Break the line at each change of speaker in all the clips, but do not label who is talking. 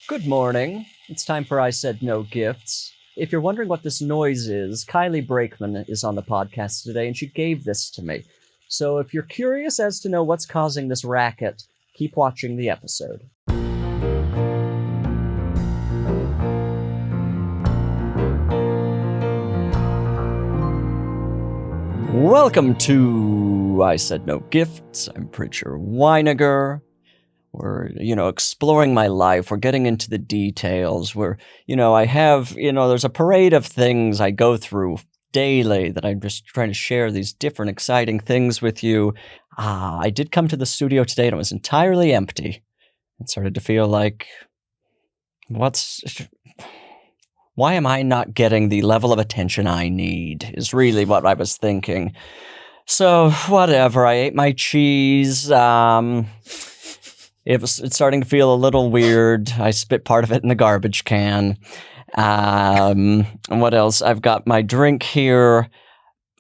Good morning. It's time for I Said No Gifts. If you're wondering what this noise is, Kylie Brakeman is on the podcast today, and she gave this to me. So if you're curious as to know what's causing this racket, keep watching the episode. Welcome to I Said No Gifts. I'm Bridger Winegar. We're, exploring my life. We're getting into the details. There's a parade of things I go through daily that I'm just trying to share these different exciting things with you. I did come to the studio today and it was entirely empty. It started to feel like, why am I not getting the level of attention I need is really what I was thinking. So, whatever. I ate my cheese. It's starting to feel a little weird. I spit part of it in the garbage can. And what else? I've got my drink here.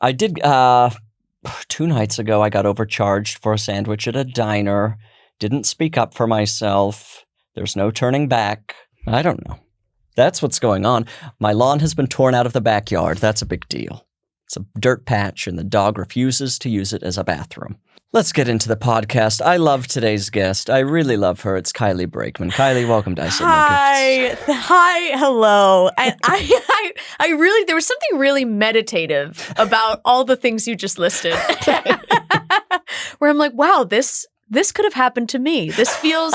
I did, 2 nights ago, I got overcharged for a sandwich at a diner. Didn't speak up for myself. There's no turning back. I don't know. That's what's going on. My lawn has been torn out of the backyard. That's a big deal. It's a dirt patch and the dog refuses to use it as a bathroom. Let's get into the podcast. I love today's guest. I really love her. It's Kylie Brakeman. Kylie, welcome to I Said No Gifts.
Hi, hello. I really, there was something really meditative about all the things you just listed. Where I'm like, wow, this could have happened to me. This feels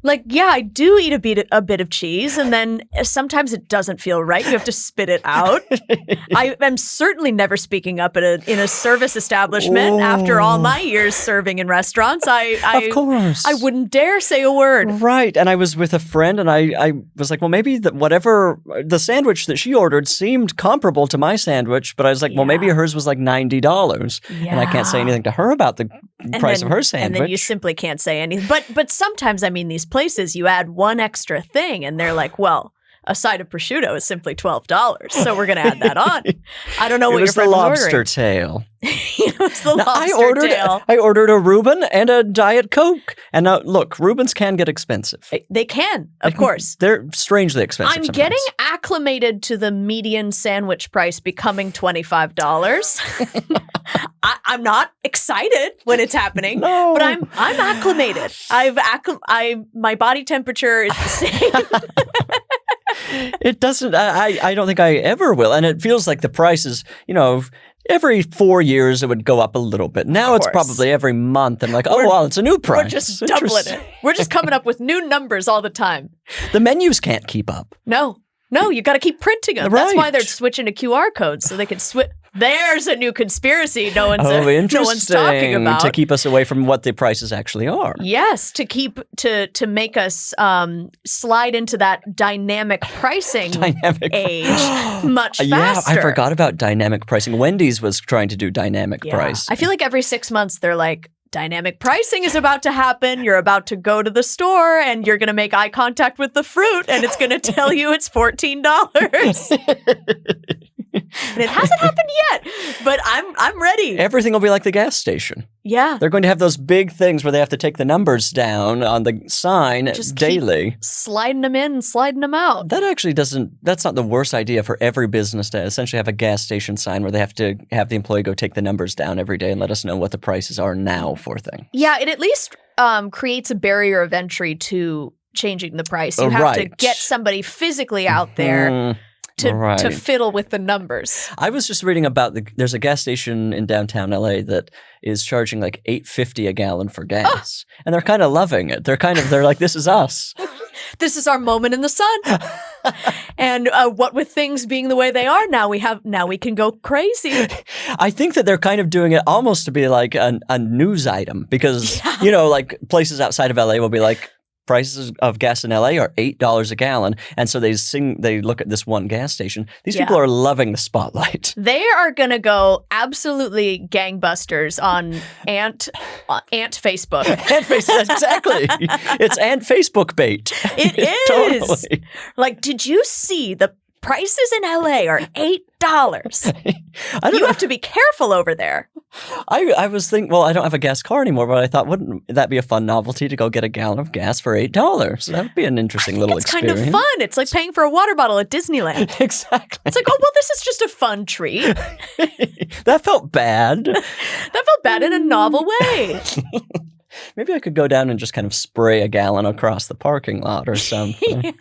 like, yeah, I do eat a bit of cheese, and then sometimes it doesn't feel right. You have to spit it out. I am certainly never speaking up in a service establishment. After all my years serving in restaurants.
Of course.
I wouldn't dare say a word.
Right. And I was with a friend, and I was like, well, maybe the sandwich that she ordered seemed comparable to my sandwich, but I was like, well, maybe hers was like $90.
Yeah.
And I can't say anything to her about the price of her sandwich.
And then you simply can't say anything. But sometimes, I mean, these places, you add one extra thing and they're like, well, a side of prosciutto is simply $12. So we're going to add that on. I don't know what your friend was ordering.
It was the lobster tail.
It was the lobster tail.
I ordered a Reuben and a Diet Coke. And now, look, Reubens can get expensive.
They can, of course.
They're strangely expensive
I'm
sometimes.
getting acclimated to the median sandwich price becoming $25. I'm not excited when it's happening, but I'm acclimated. My body temperature is the same.
It doesn't, I don't think I ever will. And it feels like the price is, every 4 years it would go up a little bit. Now it's probably every month. I'm like, it's a new price.
We're just doubling it. We're just coming up with new numbers all the time.
The menus can't keep up.
No, you got to keep printing them. Right. That's why they're switching to QR codes so they can switch. There's a new conspiracy no one's talking about.
To keep us away from what the prices actually are.
Yes, to make us slide into that dynamic pricing age much faster.
Yeah, I forgot about dynamic pricing. Wendy's was trying to do dynamic pricing.
I feel like every 6 months they're like, dynamic pricing is about to happen. You're about to go to the store and you're going to make eye contact with the fruit and it's going to tell you it's $14. And it hasn't happened yet, but I'm ready.
Everything will be like the gas station.
Yeah.
They're going to have those big things where they have to take the numbers down on the sign daily.
Keep sliding them in and sliding them out.
That actually that's not the worst idea for every business to essentially have a gas station sign where they have to have the employee go take the numbers down every day and let us know what the prices are now for things.
Yeah, it at least creates a barrier of entry to changing the price. You have to get somebody physically out there to fiddle with the numbers.
I was just reading about there's a gas station in downtown LA that is charging like $8.50 a gallon for gas. And they're kind of loving it. They're like, this is us.
This is our moment in the sun. And what with things being the way they are now we can go crazy.
I think that they're kind of doing it almost to be like a news item because, like places outside of LA will be like, prices of gas in LA are $8 a gallon. And so they look at this one gas station. These people are loving the spotlight.
They are going to go absolutely gangbusters on Ant Facebook.
Ant Facebook, exactly. It's Ant Facebook bait.
It is.
Totally.
Like, did you see the prices in LA are $8. You have to be careful over there.
I was thinking, well, I don't have a gas car anymore, but I thought, wouldn't that be a fun novelty to go get a gallon of gas for $8? That would be an interesting little experience.
It's kind of fun. It's like paying for a water bottle at Disneyland.
Exactly.
It's like, oh, well, this is just a fun treat.
That felt bad.
That felt bad in a novel way.
Maybe I could go down and just kind of spray a gallon across the parking lot or something.
Yeah.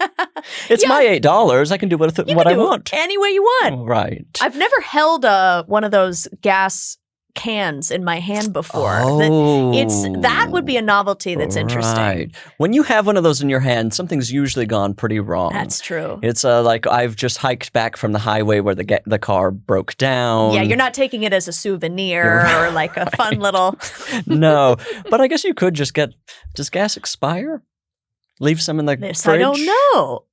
It's my $8. I can do what I want.
Any way you want.
Oh, right.
I've never held one of those gas cans in my hand before. That would be a novelty that's interesting.
Right. When you have one of those in your hand, something's usually gone pretty wrong.
That's true.
It's like I've just hiked back from the highway where the car broke down.
Yeah, you're not taking it as a souvenir or like a fun little...
No, but I guess you could just does gas expire? Leave some in the fridge?
I don't know.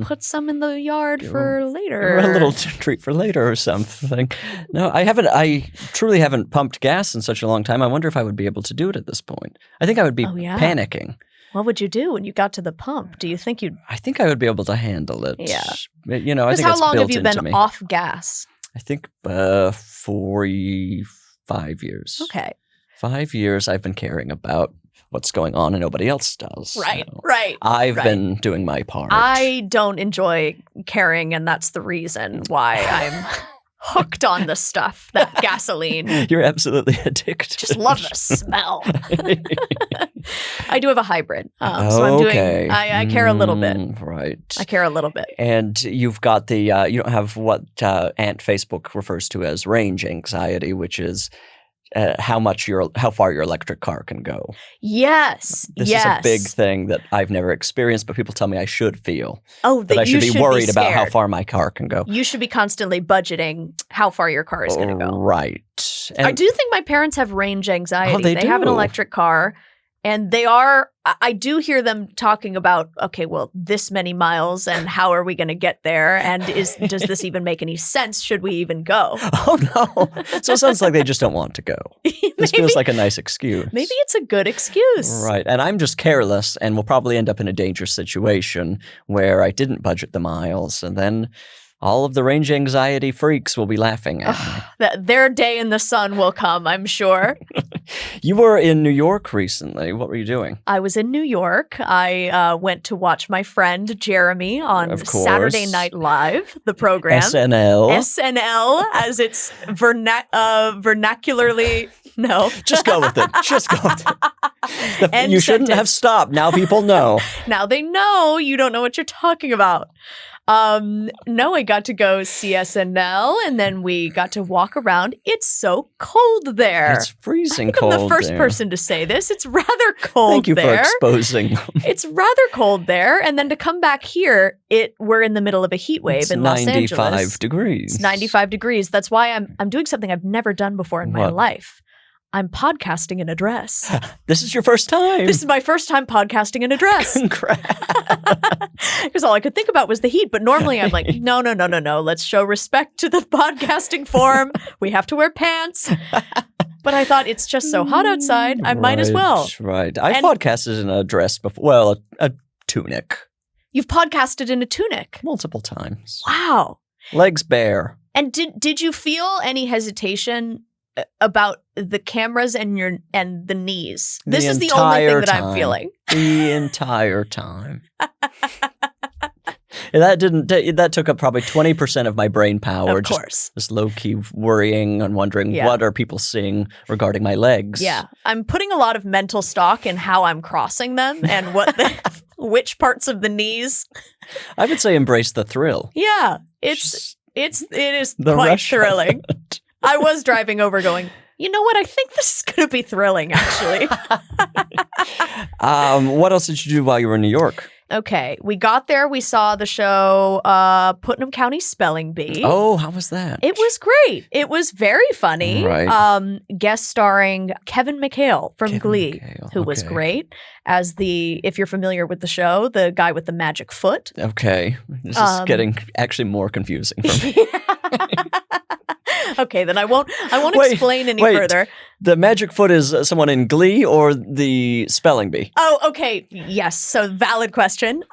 Put
some in the yard for later.
Or a little treat for later or something. No, I truly haven't pumped gas in such a long time. I wonder if I would be able to do it at this point. I think I would be panicking.
What would you do when you got to the pump? Do you think you'd...
I think I would be able to handle it.
Yeah.
I think
how long have you been off gas?
I think 45 years.
Okay.
5 years I've been caring about what's going on and nobody else does.
Right.
I've been doing my part.
I don't enjoy caring, and that's the reason why I'm hooked on the stuff, that gasoline.
You're absolutely addicted.
Just love the smell. I do have a hybrid. So I'm doing, I care a little bit.
Right.
I care a little bit.
And you've got the, you don't have what Aunt Facebook refers to as range anxiety, which is how far your electric car can go.
Yes.
This is a big thing that I've never experienced, but people tell me I should feel.
Oh,
that I should be worried about how far my car can go.
You should be constantly budgeting how far your car is going to go.
Right. And
I do think my parents have range anxiety.
Oh, they do.
Have an electric car. And I do hear them talking about, okay, well, this many miles and how are we going to get there? And does this even make any sense? Should we even go?
Oh, no. So it sounds like they just don't want to go. This feels like a nice excuse.
Maybe it's a good excuse.
Right. And I'm just careless and will probably end up in a dangerous situation where I didn't budget the miles and then all of the range anxiety freaks will be laughing at me.
Their day in the sun will come, I'm sure.
You were in New York recently. What were you doing?
I was in New York. I went to watch my friend Jeremy on Saturday Night Live, the program. SNL, as it's vernacularly... No.
Just go with it. You shouldn't have stopped. Now people know.
Now they know you don't know what you're talking about. No, I got to go see SNL, and then we got to walk around. It's so cold there.
It's freezing cold.
I'm the first person to say this. It's rather cold.
Thank you for exposing.
It's rather cold there, and then to come back here, we're in the middle of a heat wave in Los Angeles.
95 degrees.
It's 95 degrees. That's why I'm doing something I've never done before in my life. I'm podcasting in a dress.
This is your first time.
This is my first time podcasting in a dress.
Congrats.
Because all I could think about was the heat. But normally I'm like, no. Let's show respect to the podcasting form. We have to wear pants. But I thought it's just so hot outside. I might as well.
Right. I've podcasted in a dress before. Well, a tunic.
You've podcasted in a tunic?
Multiple times.
Wow.
Legs bare.
And did you feel any hesitation about the cameras and the knees? This is the only thing that I'm feeling.
The entire time. That took up probably 20% of my brain power.
Of course.
Just low-key worrying and wondering what are people seeing regarding my legs.
Yeah. I'm putting a lot of mental stock in how I'm crossing them and which parts of the knees.
I would say embrace the thrill.
Yeah. It is quite thrilling. I was driving over going, you know what? I think this is going to be thrilling, actually.
What else did you do while you were in New York?
Okay. We got there. We saw the show Putnam County Spelling Bee.
Oh, how was that?
It was great. It was very funny.
Right.
Guest starring Kevin McHale from Glee, who was great. As if you're familiar with the show, the guy with the magic foot.
Okay. This is getting actually more confusing for me.
Okay, then I won't
Wait,
explain any
wait.
further.
The magic foot is someone in Glee or the spelling bee?
Oh, okay. Yes. So valid question.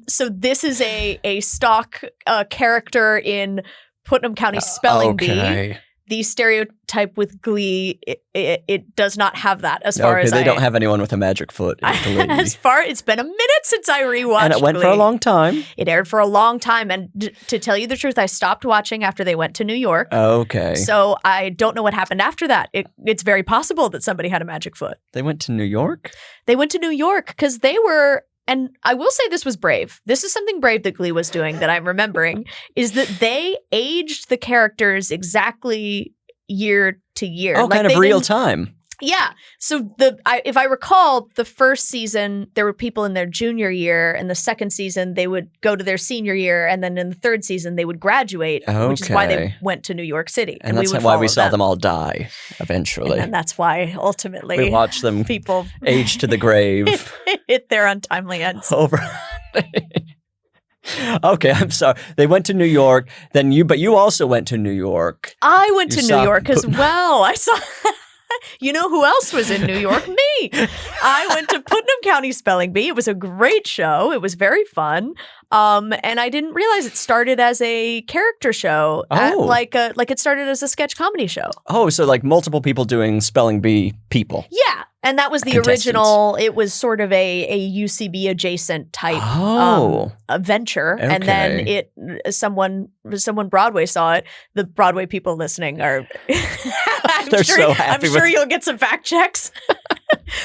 So this is a stock character in Putnam County Spelling Bee.
Okay.
The stereotype with Glee, it does not have that as far as
they don't have anyone with a magic foot in Glee.
It's been a minute since I rewatched
And it went
Glee.
for a long time.
It aired for a long time. And to tell you the truth, I stopped watching after they went to New York.
Okay.
So I don't know what happened after that. It's very possible that somebody had a magic foot.
They went to New York?
They went to New York because they were, and I will say this was brave. This is something brave that Glee was doing that I'm remembering, is that they aged the characters exactly year to year.
Oh, kind of real time.
Yeah. So if I recall, the first season, there were people in their junior year, and the second season, they would go to their senior year, and then in the third season, they would graduate, which is why they went to New York City.
And that's why we saw them all die eventually.
And that's why ultimately
we watched them
people
age to the grave.
hit their untimely ends.
Over. Okay, I'm sorry. They went to New York, but you also went to New York.
I went to New York as well. I saw... You know who else was in New York? Me. I went to Putnam County Spelling Bee. It was a great show. It was very fun. And I didn't realize it started as a character show, like it started as a sketch comedy show.
Oh, so like multiple people doing Spelling Bee people.
Yeah. And that was the original. It was sort of a UCB adjacent type venture. Okay. And then someone Broadway saw it. The Broadway people listening are
They're so happy.
I'm sure you'll get some fact checks.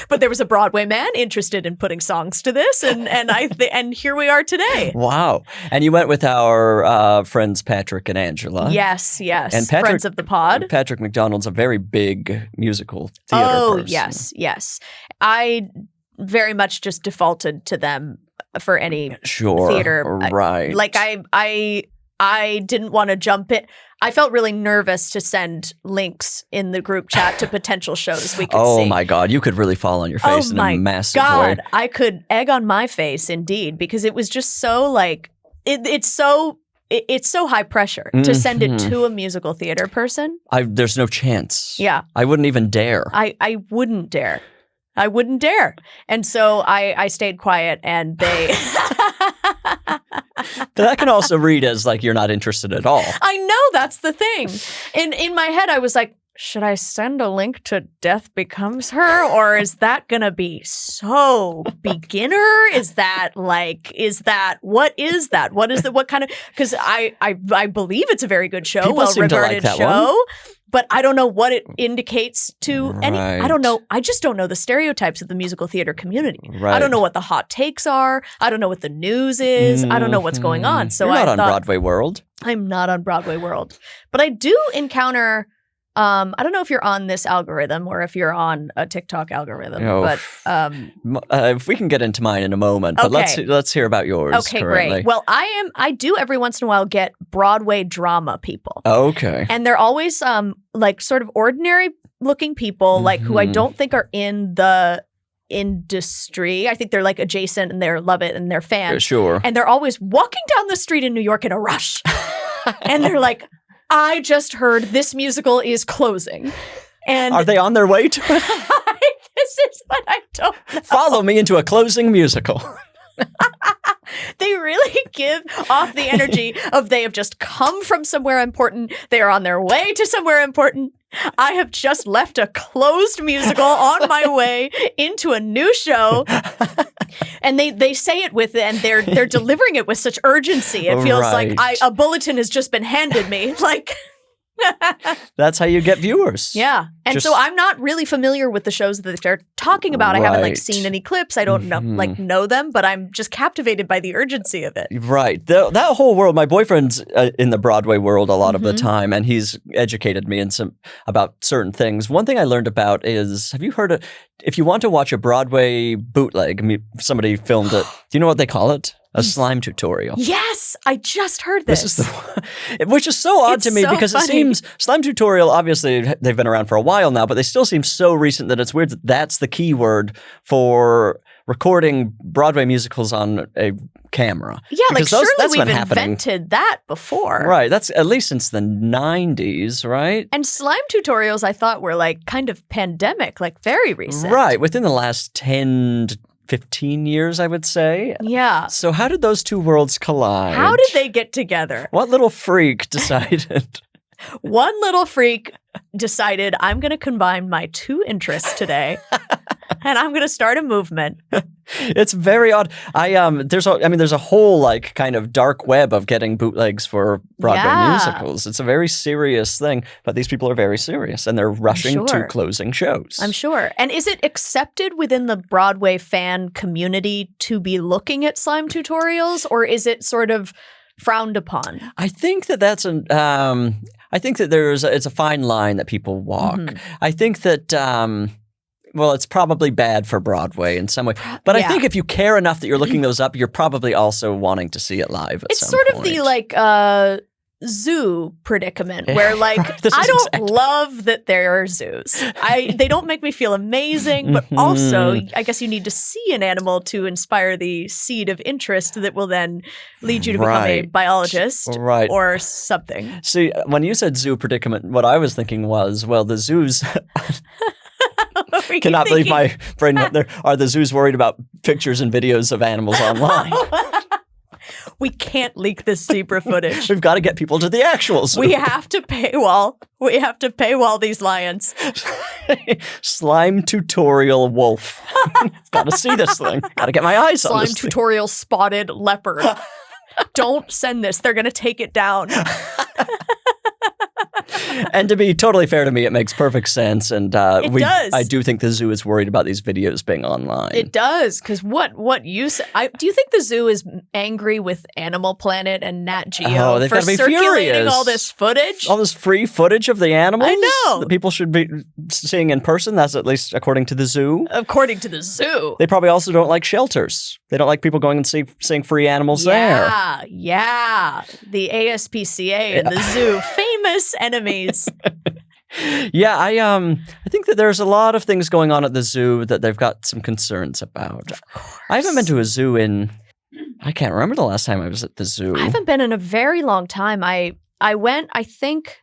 But there was a Broadway man interested in putting songs to this, and here we are today.
Wow! And you went with our friends Patrick and Angela.
Yes,
and Patrick,
friends of the pod.
Patrick McDonald's a very big musical theater person.
Yes. I very much just defaulted to them for any theater.
Right.
I didn't want to jump in. I felt really nervous to send links in the group chat to potential shows we could see.
Oh my God, you could really fall on your face in a massive way.
I could egg on my face indeed, because it was just so like it's so high pressure to send it to a musical theater person.
There's no chance.
Yeah.
I wouldn't even dare.
I wouldn't dare. I wouldn't dare. And so I stayed quiet, and they
That can also read as like you're not interested at all.
I know, that's the thing. In my head, I was like, should I send a link to Death Becomes Her? Or is that going to be so beginner? What is that? What kind of, because I believe it's a very good show, well-regarded show. One. But I don't know what it indicates to any. I don't know. I just don't know the stereotypes of the musical theater community. Right. I don't know what the hot takes are. I don't know what the news is. I don't know what's going on. So
You're not on Broadway World.
I'm not on Broadway World. But I do encounter, I don't know if you're on this algorithm or if you're on a TikTok algorithm, but
if we can get into mine in a moment, but let's hear about yours.
Okay,
currently.
Great. Well, I do every once in a while get Broadway drama people.
Okay.
And they're always like sort of ordinary looking people, like who I don't think are in the industry. I think they're like adjacent and they love it and they're fans.
Sure.
And they're always walking down the street in New York in a rush. And they're like, I just heard this musical is closing. And
are they on their way to it?
This is what I don't know.
Follow me into a closing musical.
They really give off the energy of they have just come from somewhere important. They are on their way to somewhere important. I have just left a closed musical on my way into a new show. And they say it with, and they're delivering it with such urgency. It feels like a bulletin has just been handed me. Like
that's how you get viewers.
Yeah. And so I'm not really familiar with the shows that they're talking about. I haven't seen any clips. I don't know them, but I'm just captivated by the urgency of it.
Right. That whole world, my boyfriend's in the Broadway world a lot of the time, and he's educated me about certain things. One thing I learned about is, have you heard of, if you want to watch a Broadway bootleg, somebody filmed it. Do you know what they call it? A slime tutorial.
Yes, I just heard this.
This is which is so odd to me because it seems slime tutorial, obviously they've been around for a while now, but they still seem so recent that it's weird that that's the key word for recording Broadway musicals on a camera.
Yeah, like
Because
surely
that's
we've
been happening.
invented that before.
Right. That's at least since the 90s, right?
And slime tutorials, I thought, were like kind of pandemic, like very recent.
Right. Within the last 10 to 15 years, I would say.
Yeah.
So how did those two worlds collide?
How did they get together?
What little freak decided?
One little freak decided, I'm going to combine my two interests today, and I'm going to start a movement.
It's very odd. There's a whole like kind of dark web of getting bootlegs for Broadway musicals. It's a very serious thing, but these people are very serious and they're rushing to closing shows.
I'm sure. And is it accepted within the Broadway fan community to be looking at slime tutorials, or is it sort of frowned upon?
I think that that's an. I think that it's a fine line that people walk.
Mhm.
I think that. Well, it's probably bad for Broadway in some way. But I think if you care enough that you're looking those up, you're probably also wanting to see it live at some point.
It's sort of the like zoo predicament where like I don't love that there are zoos. They don't make me feel amazing, but also I guess you need to see an animal to inspire the seed of interest that will then lead you to become a biologist or something.
See, when you said zoo predicament, what I was thinking was, well, the zoos cannot believe my brain went there. Are the zoos worried about pictures and videos of animals online?
We can't leak this zebra footage.
We've got to get people to the actual zoo.
We have to paywall. We have to paywall these lions.
Slime tutorial wolf. Got to see this thing. Got to get my eyes on this
Slime tutorial spotted leopard. Don't send this. They're going to take it down.
And to be totally fair to me, it makes perfect sense. And
it does.
I do think the zoo is worried about these videos being online.
It does, because what you say? Do you think the zoo is angry with Animal Planet and Nat Geo
they've
for
gotta be
circulating
furious.
all this footage?
All this free footage of the animals?
I know.
That people should be seeing in person. That's at least according to the zoo.
According to the zoo.
They probably also don't like shelters. They don't like people going and seeing free animals there.
Yeah. The ASPCA and the zoo, famous enemies.
Yeah, I think that there's a lot of things going on at the zoo that they've got some concerns about. I haven't been to a zoo I can't remember the last time I was at the zoo.
I haven't been in a very long time. I went, I think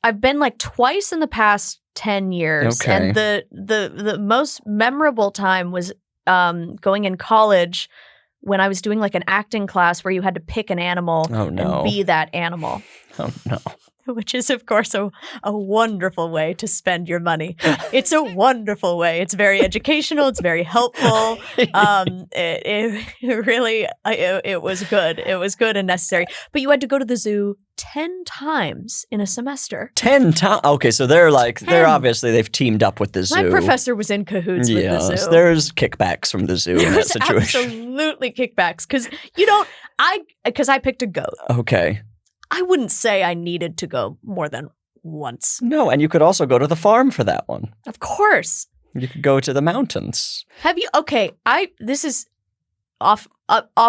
I've been like twice in the past 10 years.
Okay.
And the most memorable time was going in college when I was doing like an acting class where you had to pick an animal and be that animal.
Oh, no.
Which is, of course, a wonderful way to spend your money. It's a wonderful way. It's very educational. It's very helpful. It really, it was good. It was good and necessary. But you had to go to the zoo 10 times in a semester.
10 times? Okay, so they're obviously, they've teamed up with the zoo.
My professor was in cahoots with the zoo.
There's kickbacks from the zoo in that situation.
Absolutely kickbacks. Because I picked a goat.
Okay.
I wouldn't say I needed to go more than once.
No, and you could also go to the farm for that one.
Of course.
You could go to the mountains.
Have you? Okay, this is off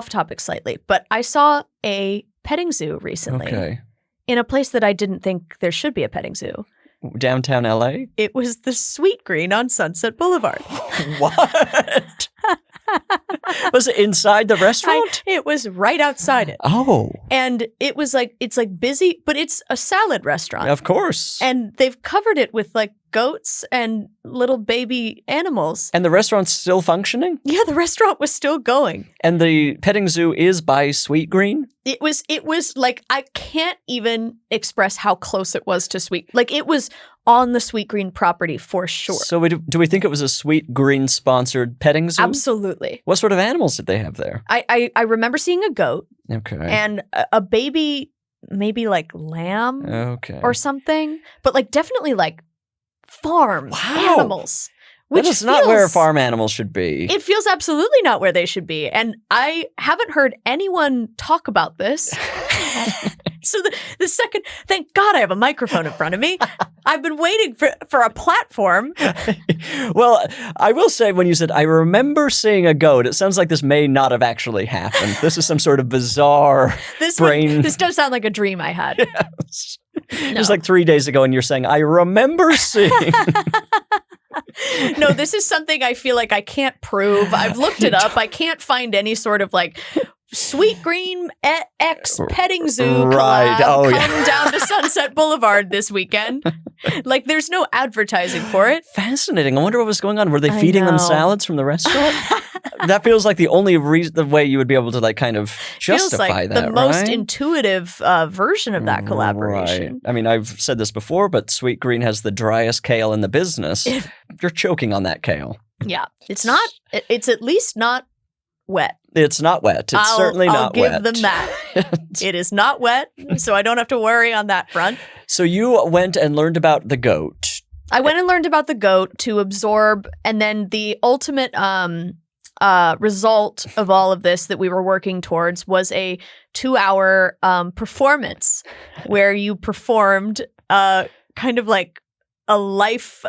topic slightly, but I saw a petting zoo recently in a place that I didn't think there should be a petting zoo.
Downtown LA?
It was the Sweet Green on Sunset Boulevard.
What? Was it inside the restaurant?
It was right outside it.
Oh.
And it was like, it's like busy, but it's a salad restaurant.
Of course.
And they've covered it with like goats and little baby animals.
And the restaurant's still functioning?
Yeah, the restaurant was still going.
And the petting zoo is by Sweet Green?
It was like, I can't even express how close it was to Sweet. Like, it was on the Sweet Green property for sure.
So do we think it was a Sweet Green sponsored petting zoo?
Absolutely.
What sort of animals did they have there?
I remember seeing a goat.
Okay.
And a baby, maybe like lamb or something. But like definitely like farm animals.
Which is not where farm animals should be.
It feels absolutely not where they should be. And I haven't heard anyone talk about this. So the second, thank God I have a microphone in front of me. I've been waiting for a platform.
Well, I will say when you said, I remember seeing a goat, it sounds like this may not have actually happened. This is some sort of bizarre brain.
This does sound like a dream I had.
Yes. No. It was like 3 days ago and you're saying, I remember seeing.
No, this is something I feel like I can't prove. I've looked it up. I can't find any sort of like Sweet Green X petting zoo
Right.
collab come down to Sunset Boulevard this weekend. Like, there's no advertising for it.
Fascinating. I wonder what was going on. Were they
I
feeding them
know.
salads from the restaurant? That feels like the only the way you would be able to like kind of justify
Feels like
that,
the most
right?
intuitive version of that collaboration.
Right. I mean, I've said this before, but Sweet Green has the driest kale in the business. You're choking on that kale.
Yeah. It's not, it's at least not wet.
It's not wet. It's certainly not wet.
I'll give them that. It is not wet, so I don't have to worry on that front.
So you went and learned about the goat.
I went and learned about the goat to absorb, and then the ultimate result of all of this that we were working towards was a 2-hour performance where you performed kind of like a life,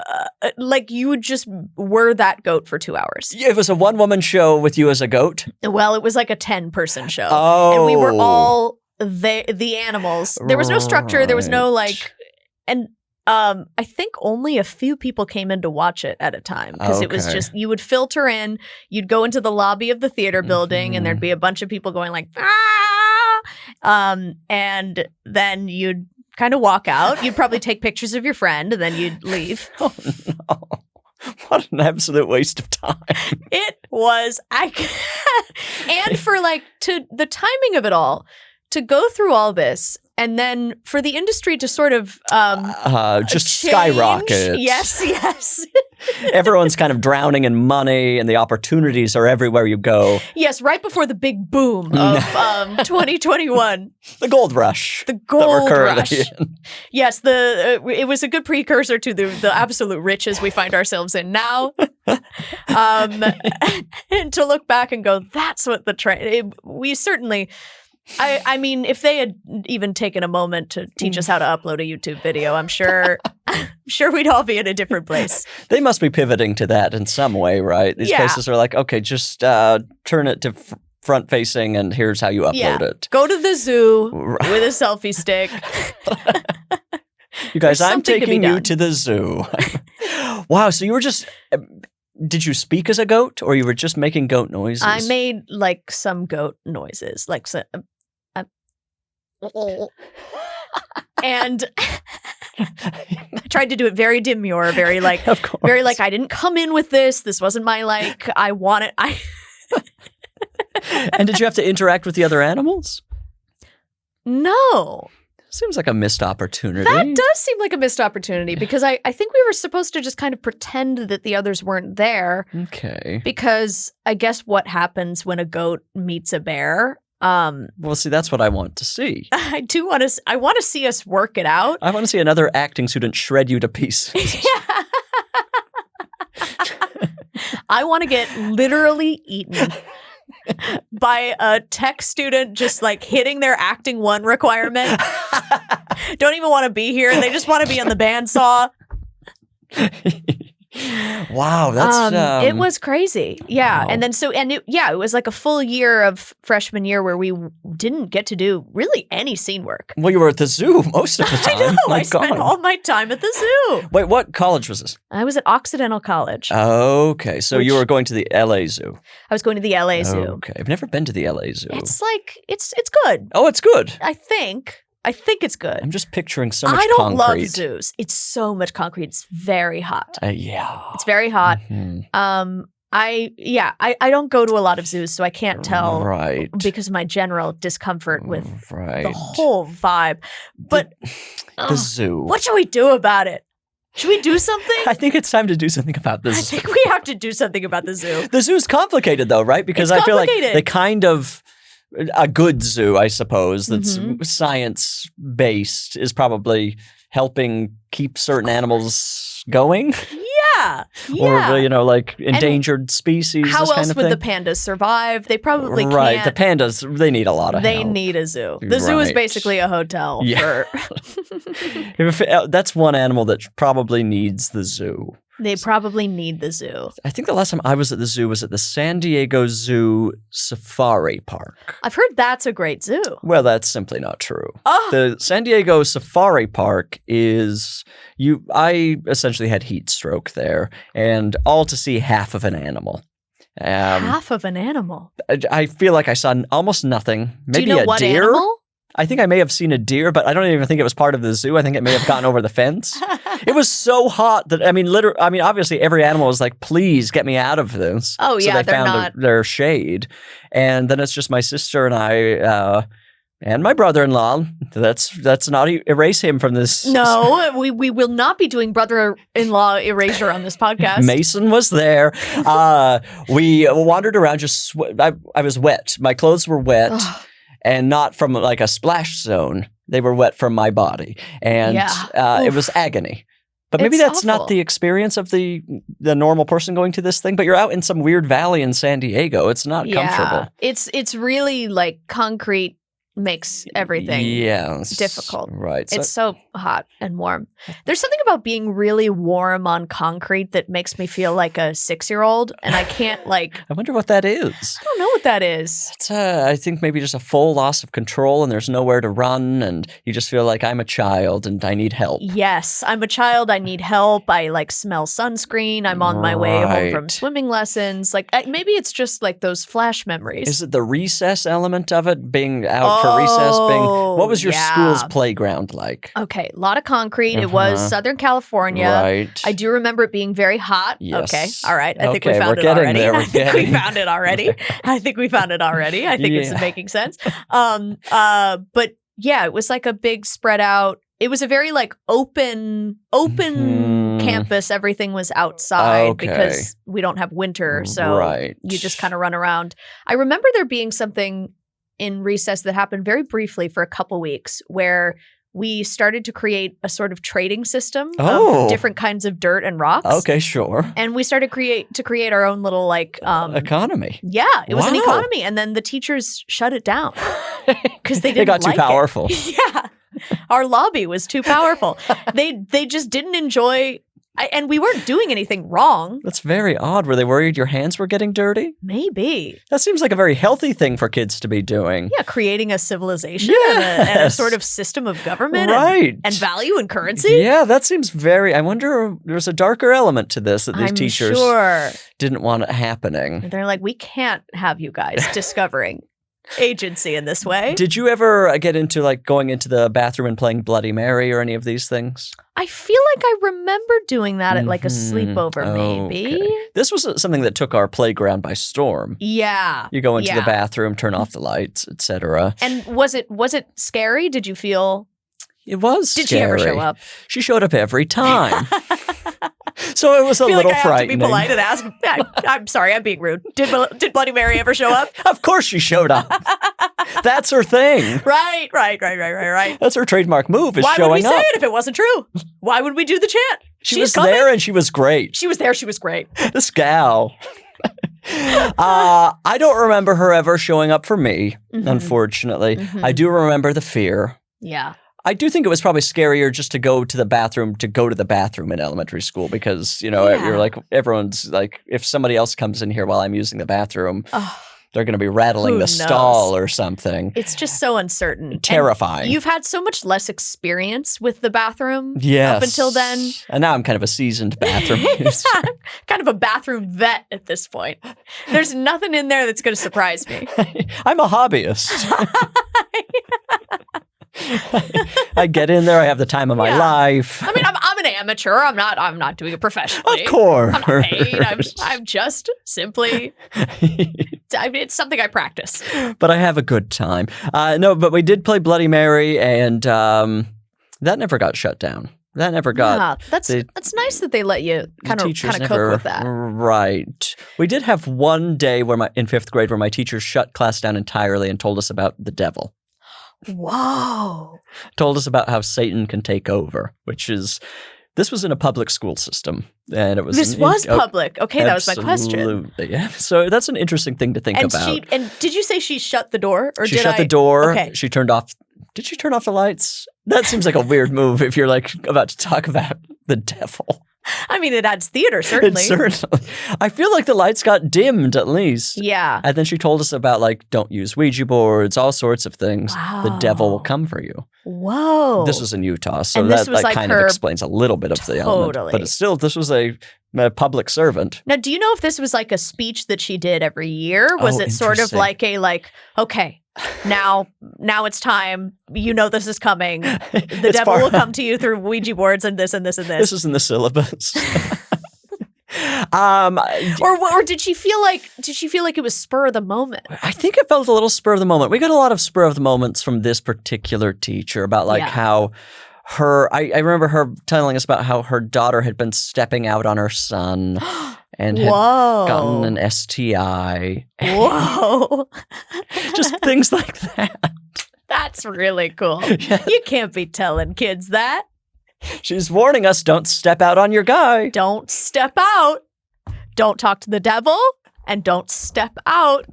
like you just were that goat for 2 hours.
It was a one-woman show with you as a goat?
Well, it was like a 10-person show.
Oh.
And we were all the animals. There was no structure. There was no like, and I think only a few people came in to watch it at a time because it was just, you would filter in, you'd go into the lobby of the theater building and there'd be a bunch of people going like, ah! And then you'd kind of walk out. You'd probably take pictures of your friend and then you'd leave.
Oh, no. What an absolute waste of time.
It was, and for like, to the timing of it all, to go through all this, and then for the industry to sort of
just
change.
skyrocket.
Yes.
Everyone's kind of drowning in money and the opportunities are everywhere you go.
Yes, right before the big boom of 2021.
The gold rush.
The gold rush.
In.
Yes, it was a good precursor to the absolute riches we find ourselves in now. And to look back and go, that's what we certainly... I mean, if they had even taken a moment to teach us how to upload a YouTube video, I'm sure we'd all be in a different place.
They must be pivoting to that in some way, right? These places are like, okay, just turn it to front facing and here's how you upload it.
Go to the zoo with a selfie stick.
You guys, I'm taking you to the zoo. Wow, so you were just... Did you speak as a goat or you were just making goat noises?
I made like some goat noises, like and I tried to do it very demure, very like, very like I didn't come in with this. This wasn't my like. I want it.
And did you have to interact with the other animals?
No.
Seems like a missed opportunity.
That does seem like a missed opportunity because I think we were supposed to just kind of pretend that the others weren't there.
Okay.
Because I guess what happens when a goat meets a bear.
Well, see, that's what I want to see.
I want to see us work it out.
I want to see another acting student shred you to pieces.
Yeah. I want to get literally eaten by a tech student just like hitting their acting 1 requirement. Don't even want to be here. They just want to be on the bandsaw.
Wow, that's
it was crazy. Yeah.
Wow.
And then it was like a full year of freshman year where we didn't get to do really any scene work.
Well, you were at the zoo most of the time.
I know.
My
I spent
God.
all my time at the zoo.
Wait, what college was this?
I was at Occidental College.
Okay, so you were going to the LA Zoo.
I was going to the LA Zoo.
Okay, I've never been to the LA Zoo.
It's like it's good.
Oh, it's good.
I think it's good.
I'm just picturing so much
I don't
concrete.
love zoos. It's so much concrete. It's very hot.
Yeah.
It's very hot.
Mm-hmm.
I don't go to a lot of zoos, so I can't tell because of my general discomfort with the whole vibe. But
the zoo.
What should we do about it? Should we do something?
I think it's time to do something about this.
I think we have to do something about the zoo.
The zoo's complicated though, right? Because I feel like they kind of... A good zoo, I suppose, that's science-based is probably helping keep certain animals going.
Yeah.
Or, like endangered species.
How else
kind
would
of
the pandas survive? They probably can't.
Right. The pandas, they need a lot of help.
They need a zoo. The zoo is basically a hotel.
Yeah. That's one animal that probably needs the zoo.
They probably need the zoo.
I think the last time I was at the zoo was at the San Diego Zoo Safari Park.
I've heard that's a great zoo.
Well, that's simply not true.
Oh.
The San Diego Safari Park is I essentially had heat stroke there, and all to see half of an animal.
Half of an animal.
I feel like I saw almost nothing. Maybe
Do you know
a
what
deer.
animal?
I think I may have seen a deer, but I don't even think it was part of the zoo. I think it may have gotten over the fence. It was so hot that obviously every animal was like, "Please get me out of this."
Oh yeah,
so they
they're
found
not.
their shade, and then it's just my sister and I. And my brother-in-law. Let's not erase him from this.
No, we will not be doing brother-in-law erasure on this podcast.
Mason was there. We wandered around. I was wet. My clothes were wet, and not from like a splash zone. They were wet from my body, and it was agony. But maybe
It's
that's
awful.
not the experience of the normal person going to this thing. But you're out in some weird valley in San Diego. It's not comfortable.
It's really like concrete makes everything difficult.
Right.
It's so hot and warm. There's something about being really warm on concrete that makes me feel like a 6-year-old, and I can't
I wonder what that is.
I don't know what that is.
It's I think maybe just a full loss of control, and there's nowhere to run, and you just feel like I'm a child and I need help.
Yes, I'm a child. I need help. I smell sunscreen. I'm on my way home from
Right.
swimming lessons. Maybe it's just like those flash memories.
Is it the recess element of it, being out for recess? What was your school's playground like?
Okay, a lot of concrete. It was Southern California.
Right.
I do remember it being very hot.
Yes.
Okay, all right. I think we
Okay,
found
we're
it
getting
already.
there. We're
I think
getting-
we found it already. I think we found it already. I think this is
Yeah.
making sense. But yeah, it was like a big spread out. It was a very open campus. Everything was outside
Okay.
because we don't have winter, so
Right.
you just kind of run around. I remember there being something in recess that happened very briefly for a couple weeks where we started to create a sort of trading system
Oh.
of different kinds of dirt and rocks.
Okay, sure.
And we started to create our own little
Economy.
yeah, it was an
Wow.
economy, and then the teachers shut it down because they didn't
They got too
like it.
powerful.
Yeah, our lobby was too powerful. They just didn't enjoy, and we weren't doing anything wrong.
That's very odd. Were they worried your hands were getting dirty?
Maybe.
That seems like a very healthy thing for kids to be doing.
Yeah, creating a civilization and a
Yes.
sort of system of government
Right.
and value and currency.
Yeah, that seems very. I wonder if there's a darker element to this that these
I'm
teachers
sure.
didn't want it happening.
They're like, we can't have you guys discovering agency in this way.
Did you ever get into going into the bathroom and playing Bloody Mary or any of these things?
I feel like I remember doing that at a
Mhm.
sleepover, maybe.
Okay. This was something that took our playground by storm.
Yeah.
You go into the
Yeah.
bathroom, turn off the lights, etc.
And was it scary? Did you feel?
It was
Did
scary.
she ever show up?
She showed up every time. So it was a
I feel
little
like I have to
frightening.
be polite and ask. I'm sorry, I'm being rude. Did Bloody Mary ever show up?
Of course she showed up. That's her thing.
Right.
That's her trademark move is
Why would
showing
we say
up.
it if it wasn't true? Why would we do the chant?
She
She's
was
coming.
there and she was great.
She was there. She was great.
This gal. I don't remember her ever showing up for me,
Mhm.
unfortunately.
Mhm.
I do remember the fear.
Yeah.
I do think it was probably scarier just to go to the bathroom in elementary school because,
Yeah.
you're like, everyone's like, if somebody else comes in here while I'm using the bathroom,
Oh,
they're going to be rattling
Who
the
knows?
stall or something.
it's just so uncertain. And
Terrifying.
you've had so much less experience with the bathroom
Yes.
up until then.
And now I'm kind of a seasoned bathroom user.
Kind of a bathroom vet at this point. There's nothing in there that's going to surprise me.
I'm a hobbyist. I get in there. I have the time of my
Yeah.
life.
I mean, I'm an amateur. I'm not doing it professionally.
Of course.
I'm not paid. I'm just simply. It's something I practice.
But I have a good time. No, but we did play Bloody Mary, and that never got shut down. That never got.
Yeah, that's
the-
nice that they let you kind of
teachers
cook
never-
with that.
Right. We did have one day in 5th grade where my teacher shut class down entirely and told us about the devil.
Whoa.
Told us about how Satan can take over, this was in a public school system, and it was
This was public. Okay, that was my question.
Absolutely, yeah. So that's an interesting thing to think
And
about.
and did you say she shut the door, or
She
did
shut
I?
the door.
Okay.
She turned off. Did she turn off the lights? That seems like a weird move if you're about to talk about the devil.
I mean, it adds theater, certainly.
Certainly. I feel like the lights got dimmed at least.
Yeah.
And then she told us about like, don't use Ouija boards, all sorts of things.
Wow.
The devil will come for you.
Whoa.
This was in Utah, so
And this
that
was
like
like
kind of
her-
explains a little bit of the element.
Totally.
But it's still, this was a public servant.
Now, do you know if this was like a speech that she did every year? Was it sort of
interesting.
like okay, now it's time. You know this is coming. The
It's
devil
far-
will come to you through Ouija boards and this and this and this.
This is in the syllabus.
Or did she feel like it was spur of the moment?
I think it felt a little spur of the moment. We got a lot of spur of the moments from this particular teacher about like
Yeah.
how I remember her telling us about how her daughter had been stepping out on her son and had
Whoa.
gotten an STI.
Whoa.
Just things like that.
That's really cool.
Yeah.
You can't be telling kids that.
She's warning us, don't step out on your guy.
Don't step out. Don't talk to the devil. And don't step out.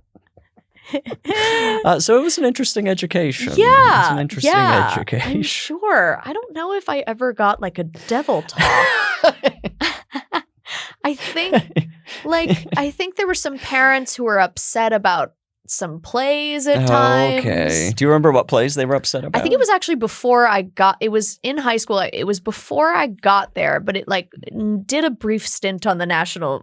So it was an interesting education.
Yeah.
It was an interesting
I'm
education.
sure. I don't know if I ever got like a devil talk. I think there were some parents who were upset about some plays at times.
Okay. Do you remember what plays they were upset about?
I think it was actually before it was in high school. It was before I got there, but it like did a brief stint on the national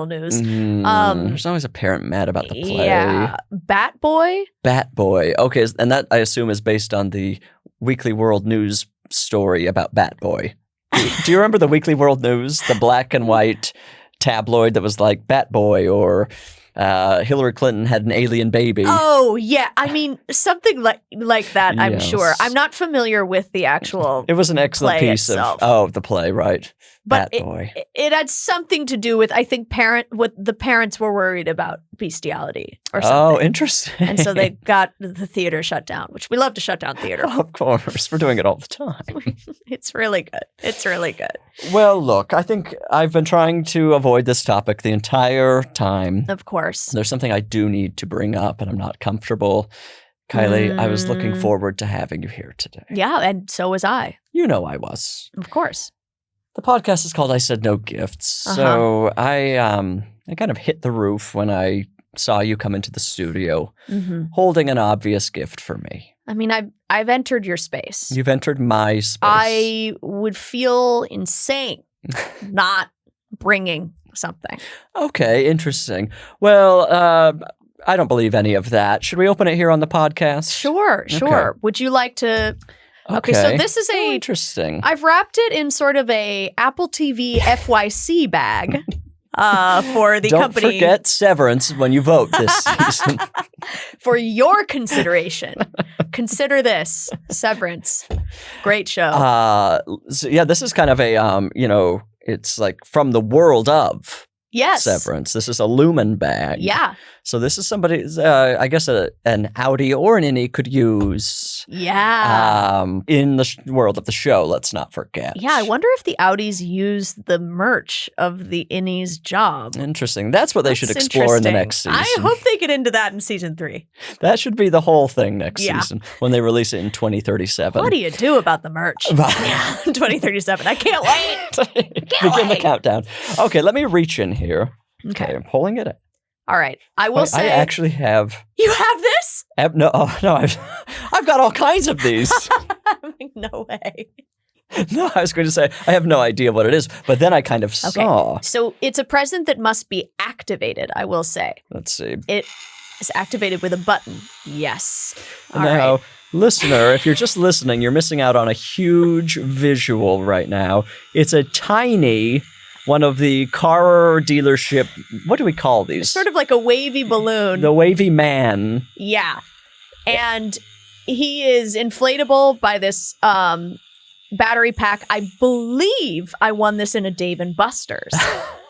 news.
There's always a parent mad about the play.
Yeah. Bat Boy?
Bat Boy. Okay, and that I assume is based on the Weekly World News story about Bat Boy. Do you remember the Weekly World News, the black and white tabloid that was like Bat Boy or Hillary Clinton had an alien baby?
Oh, yeah. I mean, something like that, I'm
Yes.
sure. I'm not familiar with the actual
It was an excellent
play
piece
itself.
of the play, right?
But
Bat Boy.
it had something to do with, I think, what the parents were worried about bestiality or something.
Oh, interesting.
And so they got the theater shut down, which we love to shut down theater.
Of course, we're doing it all the time.
It's really good. It's really good.
Well, look, I think I've been trying to avoid this topic the entire time.
Of course.
There's something I do need to bring up, and I'm not comfortable. Kylie, I was looking forward to having you here today.
Yeah, and so was I.
You know I was.
Of course.
The podcast is called I Said No Gifts. So I kind of hit the roof when I saw you come into the studio holding an obvious gift for me.
I mean, I've entered your space.
You've entered my space.
I would feel insane not bringing something.
Okay, interesting. Well, I don't believe any of that. Should we open it here on the podcast?
Sure.
Okay.
Would you like to? Okay, so this is
Oh, interesting.
I've wrapped it in sort of a Apple TV FYC bag for the
Don't
company.
forget Severance when you vote this season.
For your consideration. Consider this Severance. Great show.
So yeah, this is kind of a it's like from the world of
Yes.
Severance. This is a Lumen bag.
Yeah.
So this is somebody's, I guess, an Audi or an innie could use.
Yeah.
In the world of the show. Let's not forget.
Yeah, I wonder if the Audis use the merch of the innie's job.
Interesting. That's what they should
That's
explore in the
interesting.
next season.
I hope they get into that in season 3.
That should be the whole thing next
Yeah.
season when they release it in 2037.
What do you do about the merch? 2037. I can't wait.
Begin the countdown. Okay, let me reach in here.
Okay.
I'm pulling it in.
All right. I will say.
I actually have.
You have this?
No, I've got all kinds of these.
I'm like, no way.
No, I was going to say I have no idea what it is, but then I kind of saw.
So it's a present that must be activated, I will say.
Let's see.
It is activated with a button. Yes. All
Now,
right.
listener, if you're just listening, you're missing out on a huge visual right now. It's a tiny one of the car dealership. What do we call these?
It's sort of like a wavy balloon.
The wavy man.
Yeah. And he is inflatable by this battery pack. I believe I won this in a Dave & Buster's.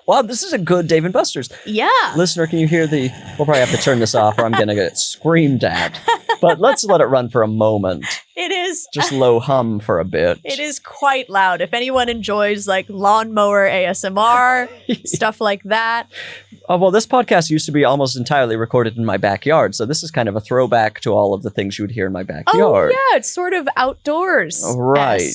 Wow, this is a good Dave & Buster's.
Yeah.
Listener, can you hear the... We'll probably have to turn this off or I'm going to get screamed at. But let's let it run for a moment.
It is.
Just low hum for a bit.
It is quite loud. If anyone enjoys like lawnmower ASMR, stuff like that.
Oh, well, this podcast used to be almost entirely recorded in my backyard. So this is kind of a throwback to all of the things you would hear in my backyard.
Oh, yeah. It's sort of outdoors.
Right.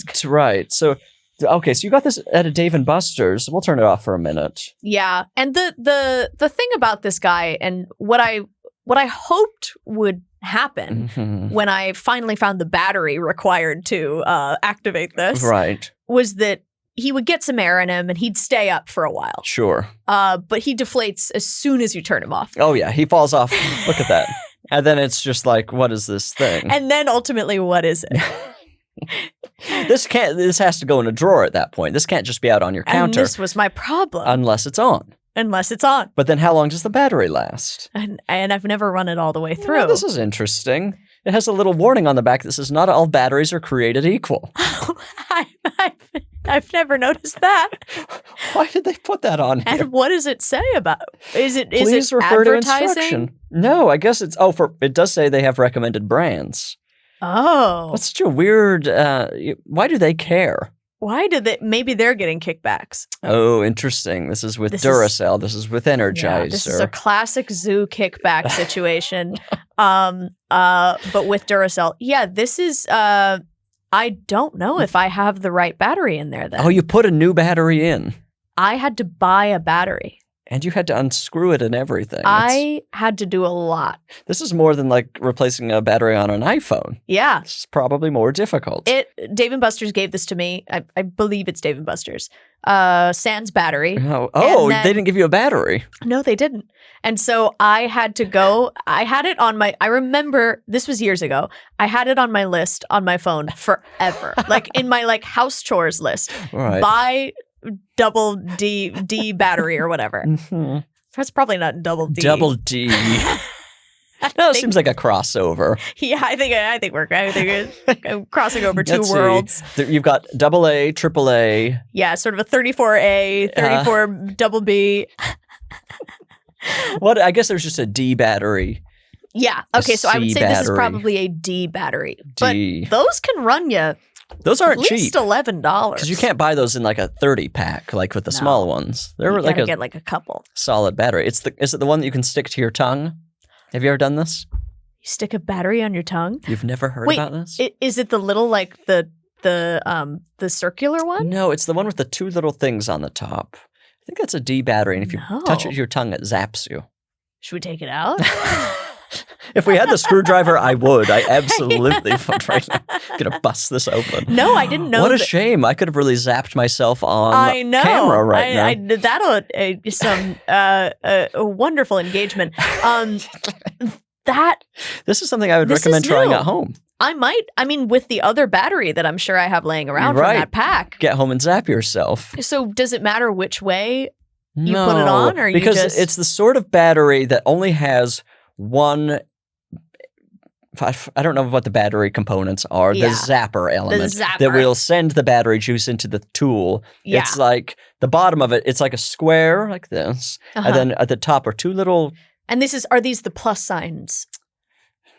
So Okay, so you got this at a Dave & Buster's. We'll turn it off for a minute.
Yeah. And the thing about this guy and what I hoped would happen when I finally found the battery required to activate this was that he would get some air in him and he'd stay up for a while.
Sure.
But he deflates as soon as you turn him off.
Oh, yeah. He falls off. Look at that. And then it's just like, what is this thing?
And then ultimately, what is it?
This has to go in a drawer at that point. This can't just be out on your counter.
And this was my problem.
Unless it's on. But then how long does the battery last?
And I've never run it all the way through.
Well, this is interesting. It has a little warning on the back that says not all batteries are created equal.
I've never noticed that.
Why did they put that on here?
And what does it say about is it
Please refer to
advertising?
instruction. No, I guess it's it does say they have recommended brands.
Oh.
That's such a weird why do they care?
Why did they maybe they're getting kickbacks?
Oh, interesting. This is with Duracell. This is with Energizer.
Yeah, this is a classic zoo kickback situation. But with Duracell. Yeah, this is I don't know if I have the right battery in there then.
Oh, you put a new battery in.
I had to buy a battery.
And you had to unscrew it and everything.
I had to do a lot.
This is more than like replacing a battery on an iPhone.
Yeah.
This is probably more difficult.
Dave & Buster's gave this to me. I believe it's Dave & Buster's. Sans battery.
Oh, they didn't give you a battery.
No, they didn't. And so I had to go. I had it on I remember, this was years ago. I had it on my list on my phone forever. Like in my house chores list.
Right.
Buy double D battery or whatever.
Mm-hmm.
That's probably not double D.
Double D. No, it seems like a crossover.
Yeah, I think we're crossing over two worlds.
You've got AA, AAA.
Yeah, sort of a 34A, 34 double B.
What? I guess there's just a D battery.
Yeah. Okay, so I would say this is
battery.
probably a D battery.
D.
But those can run you.
Those aren't
at least
cheap.
$11.
Because you can't buy those in like a 30 pack, like with the small ones. They're
you
like
get like a couple.
solid battery. Is it the one that you can stick to your tongue? Have you ever done this?
You stick a battery on your tongue?
You've never heard about this?
Is it the little the circular one?
No, it's the one with the two little things on the top. I think that's a D battery, and if you touch it to your tongue, it zaps you.
Should we take it out?
If we had the screwdriver, I would. I absolutely would right now. Gonna bust this open.
No, I didn't know.
What a shame! I could have really zapped myself on camera right now.
That'll some a wonderful engagement.
This is something I would recommend trying at home.
I might. I mean, with the other battery that I'm sure I have laying around from that pack.
Get home and zap yourself.
So does it matter which way you put it on, or
because it's the sort of battery that only has one. I don't know what the battery components are.
Yeah.
The zapper element that will send the battery juice into the tool. Yeah. It's like the bottom of it. It's like a square like this, and then at the top are two little.
And are these the plus signs?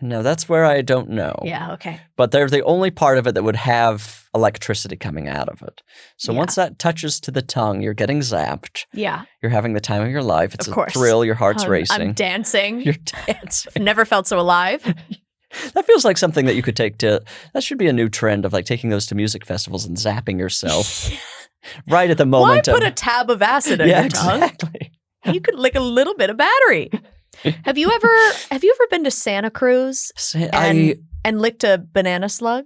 No, that's where I don't know.
Yeah, okay.
But they're the only part of it that would have electricity coming out of it. So once that touches to the tongue, you're getting zapped.
Yeah.
You're having the time of your life. It's a thrill. Your heart's racing.
I'm dancing.
You're dancing.
I've never felt so alive.
That feels like something that you could take to, that should be a new trend of like taking those to music festivals and zapping yourself right at the moment.
Why put a tab of acid on your tongue?
Exactly.
You could lick a little bit of battery. Have you ever been to Santa Cruz and licked a banana slug?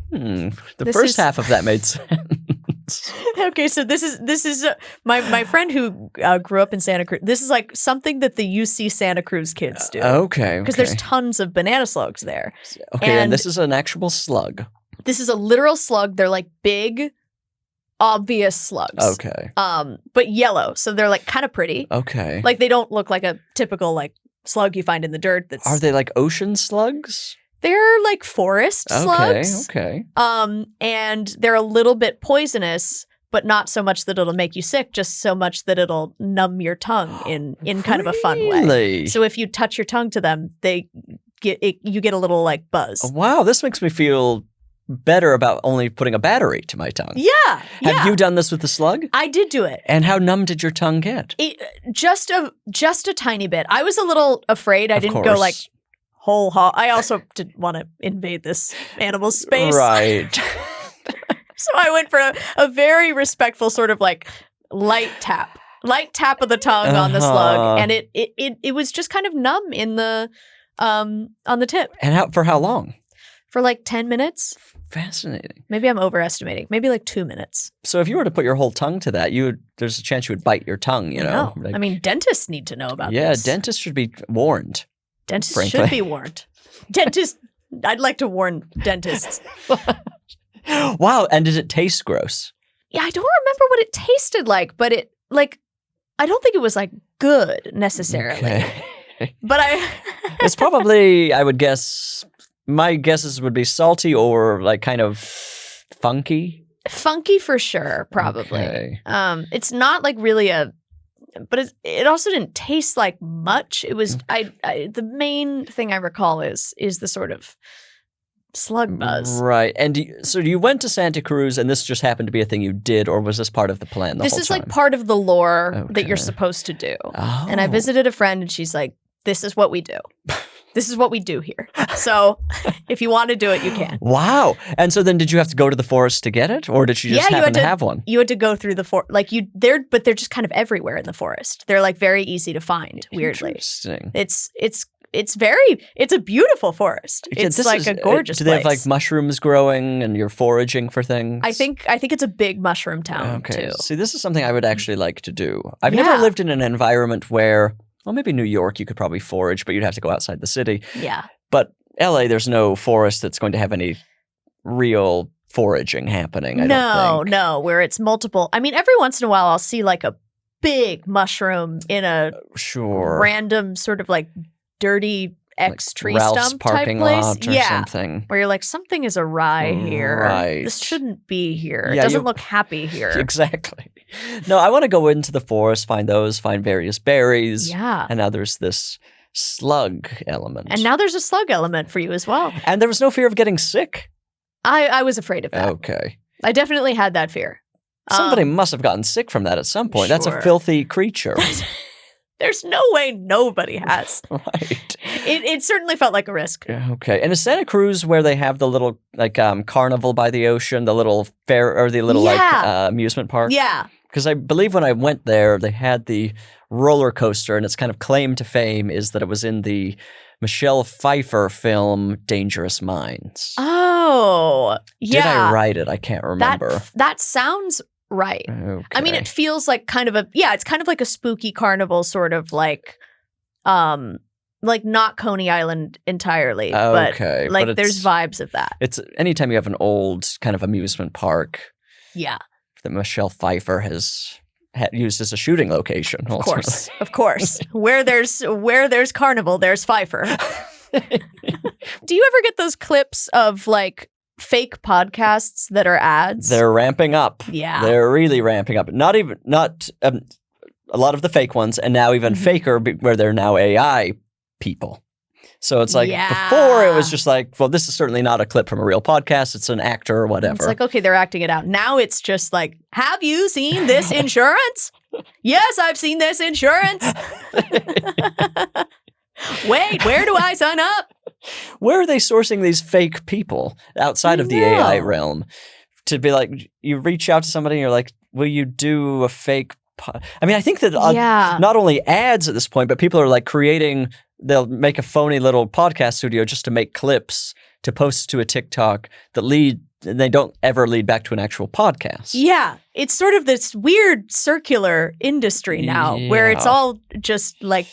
The first half of that made sense.
Okay, so this is my friend who grew up in Santa Cruz. This is like something that the UC Santa Cruz kids do.
Okay.
Because there's tons of banana slugs there.
Okay, and this is an actual slug.
This is a literal slug. They're like big, obvious slugs.
Okay.
But yellow, so they're like kind of pretty.
Okay.
Like they don't look like a typical like slug you find in the dirt.
Are they like ocean slugs?
They're like forest slugs.
Okay.
And they're a little bit poisonous, but not so much that it'll make you sick, just so much that it'll numb your tongue in kind of a fun way. So if you touch your tongue to them, you get a little like buzz.
Wow, this makes me feel better about only putting a battery to my tongue.
Yeah.
Have you done this with the slug?
I did do it.
And how numb did your tongue get?
Just a tiny bit. I was a little afraid. I didn't go like whole hog. I also didn't want to invade this animal's space.
Right.
So I went for a very respectful sort of like light tap of the tongue on the slug, and it was just kind of numb in the on the tip.
And for how long?
For like 10 minutes.
Fascinating.
Maybe I'm overestimating. Maybe like 2 minutes.
So if you were to put your whole tongue to that, there's a chance you would bite your tongue, you know?
I mean, dentists need to know about this.
Yeah, dentists should be warned.
Dentists
frankly.
should be warned. I'd like to warn dentists.
Wow, and did it taste gross?
Yeah, I don't remember what it tasted like, but I don't think it was like good necessarily.
Okay.
But
It's probably, I would guess, my guesses would be salty or like kind of funky.
Funky for sure, probably.
Okay.
It's not like really but it also didn't taste like much. It was the main thing I recall is the sort of slug buzz.
Right. And so you went to Santa Cruz and this just happened to be a thing you did, or was this part of the plan the whole time?
This is like part of the lore that you're supposed to do.
Oh.
And I visited a friend and she's like, this is what we do. This is what we do here. So if you want to do it, you can.
Wow. And so then did you have to go to the forest to get it? Or did you just happen to have one?
You had to go through the forest. But they're just kind of everywhere in the forest. They're like very easy to find, weirdly.
Interesting.
It's a beautiful forest. It's like a gorgeous
place. Do they have
place.
like mushrooms growing and you're foraging for things?
I think it's a big mushroom town too.
See, this is something I would actually like to do. I've never lived in an environment where, well, maybe New York, you could probably forage, but you'd have to go outside the city.
Yeah.
But LA, there's no forest that's going to have any real foraging happening, I don't think.
No, where it's multiple. I mean, every once in a while I'll see like a big mushroom in a random sort of like dirty tree
Ralph's
stump
parking
type place.
lot or something.
Where you're like, something is awry here.
Right.
This shouldn't be here.
Yeah,
it doesn't look happy here.
Exactly. No, I want to go into the forest, find various berries.
Yeah.
And now there's this slug element.
And now there's a slug element for you as well.
And there was no fear of getting sick.
I was afraid of that.
Okay.
I definitely had that fear.
Somebody must have gotten sick from that at some point. That's a filthy creature.
There's no way nobody has.
Right.
It certainly felt like a risk.
Okay. And is Santa Cruz where they have the little like carnival by the ocean, the little fair or the little amusement park?
Yeah.
Because I believe when I went there, they had the roller coaster, and its kind of claim to fame is that it was in the Michelle Pfeiffer film Dangerous Minds.
Oh, yeah.
Did I write it? I can't remember.
That sounds right.
Okay.
I mean, it feels like kind of it's kind of like a spooky carnival, sort of like not Coney Island entirely, but there's vibes of that.
It's anytime you have an old kind of amusement park.
Yeah.
That Michelle Pfeiffer has used as a shooting location.
Of course. Where there's carnival, there's Pfeiffer. Do you ever get those clips of like fake podcasts that are ads?
They're ramping up.
Yeah.
They're really ramping up. Not a lot of the fake ones, and now even faker where they're now AI people. So it's like before it was just like, well, this is certainly not a clip from a real podcast. It's an actor or whatever.
It's like, okay, they're acting it out. Now it's just like, have you seen this insurance? Yes, I've seen this insurance. Wait, where do I sign up?
Where are they sourcing these fake people outside of the AI realm? To be like, you reach out to somebody and you're like, will you do a fake I mean, I think that not only ads at this point, but people are like they'll make a phony little podcast studio just to make clips to post to a TikTok that they don't ever lead back to an actual podcast. Yeah.
It's sort of this weird circular industry now where it's all just like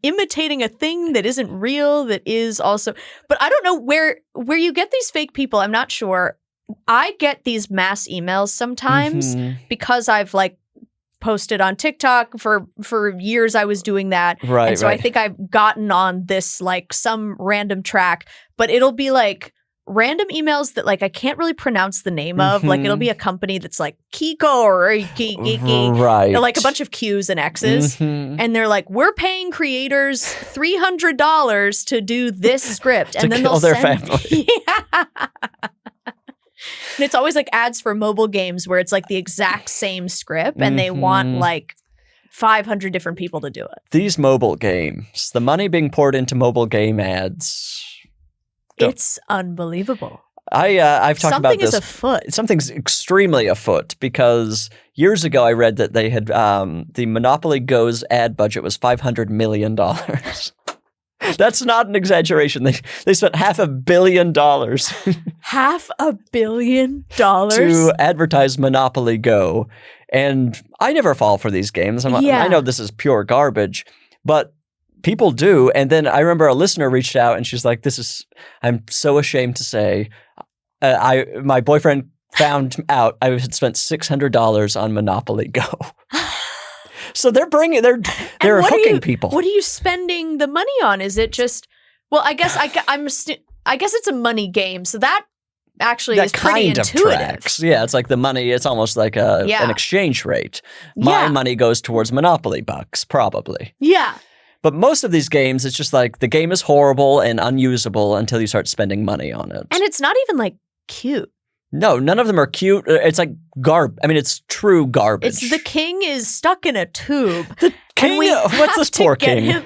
imitating a thing that isn't real, that is also, but I don't know where you get these fake people. I'm not sure. I get these mass emails sometimes because I've like posted on TikTok for years. I was doing that.
Right.
And so I think I've gotten on this like some random track, but it'll be like random emails that like I can't really pronounce the name of. Like it'll be a company that's like Kiko or
right.
They're like a bunch of Q's and X's. And they're like, we're paying creators $300 to do this script. And then
kill
they'll
their
send
family.
And it's always like ads for mobile games where it's like the exact same script and they want like 500 different people to do it.
These mobile games, the money being poured into mobile game ads.
It's unbelievable.
I've talked about
Something
this.
is afoot.
Something's extremely afoot because years ago I read that they had the Monopoly Go's ad budget was $500 million. That's not an exaggeration. They spent $500 million
$500 million
to advertise Monopoly Go. And I never fall for these games. I know this is pure garbage, but people do. And then I remember a listener reached out and she's like, I'm so ashamed to say, my boyfriend found out I had spent $600 on Monopoly Go. So they're hooking people.
What are you spending the money on? Is it just, well, I guess I guess it's a money game. So that actually is pretty intuitive.
Tracks. Yeah, it's like the money, it's almost like an exchange rate. My money goes towards Monopoly bucks, probably.
Yeah.
But most of these games, it's just like the game is horrible and unusable until you start spending money on it.
And it's not even like cute.
No, none of them are cute. It's like it's true garbage.
The king is stuck in a tube.
The king? What's this poor king?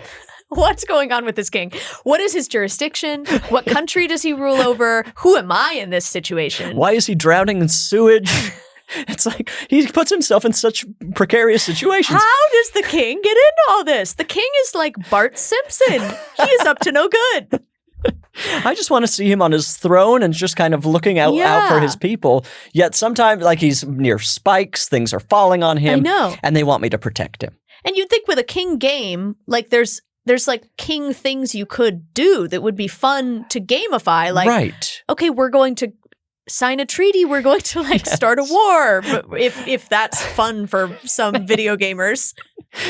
What's going on with this king? What is his jurisdiction? What country does he rule over? Who am I in this situation?
Why is he drowning in sewage? It's like he puts himself in such precarious situations.
How does the king get into all this? The king is like Bart Simpson. He is up to no good.
I just want to see him on his throne and just kind of looking out for his people. Yet sometimes, like, he's near spikes, things are falling on him.
I know.
And they want me to protect him.
And you'd think with a king game, like there's like king things you could do that would be fun to gamify. Like,
right. Okay,
we're going to sign a treaty. We're going to start a war. If that's fun for some video gamers.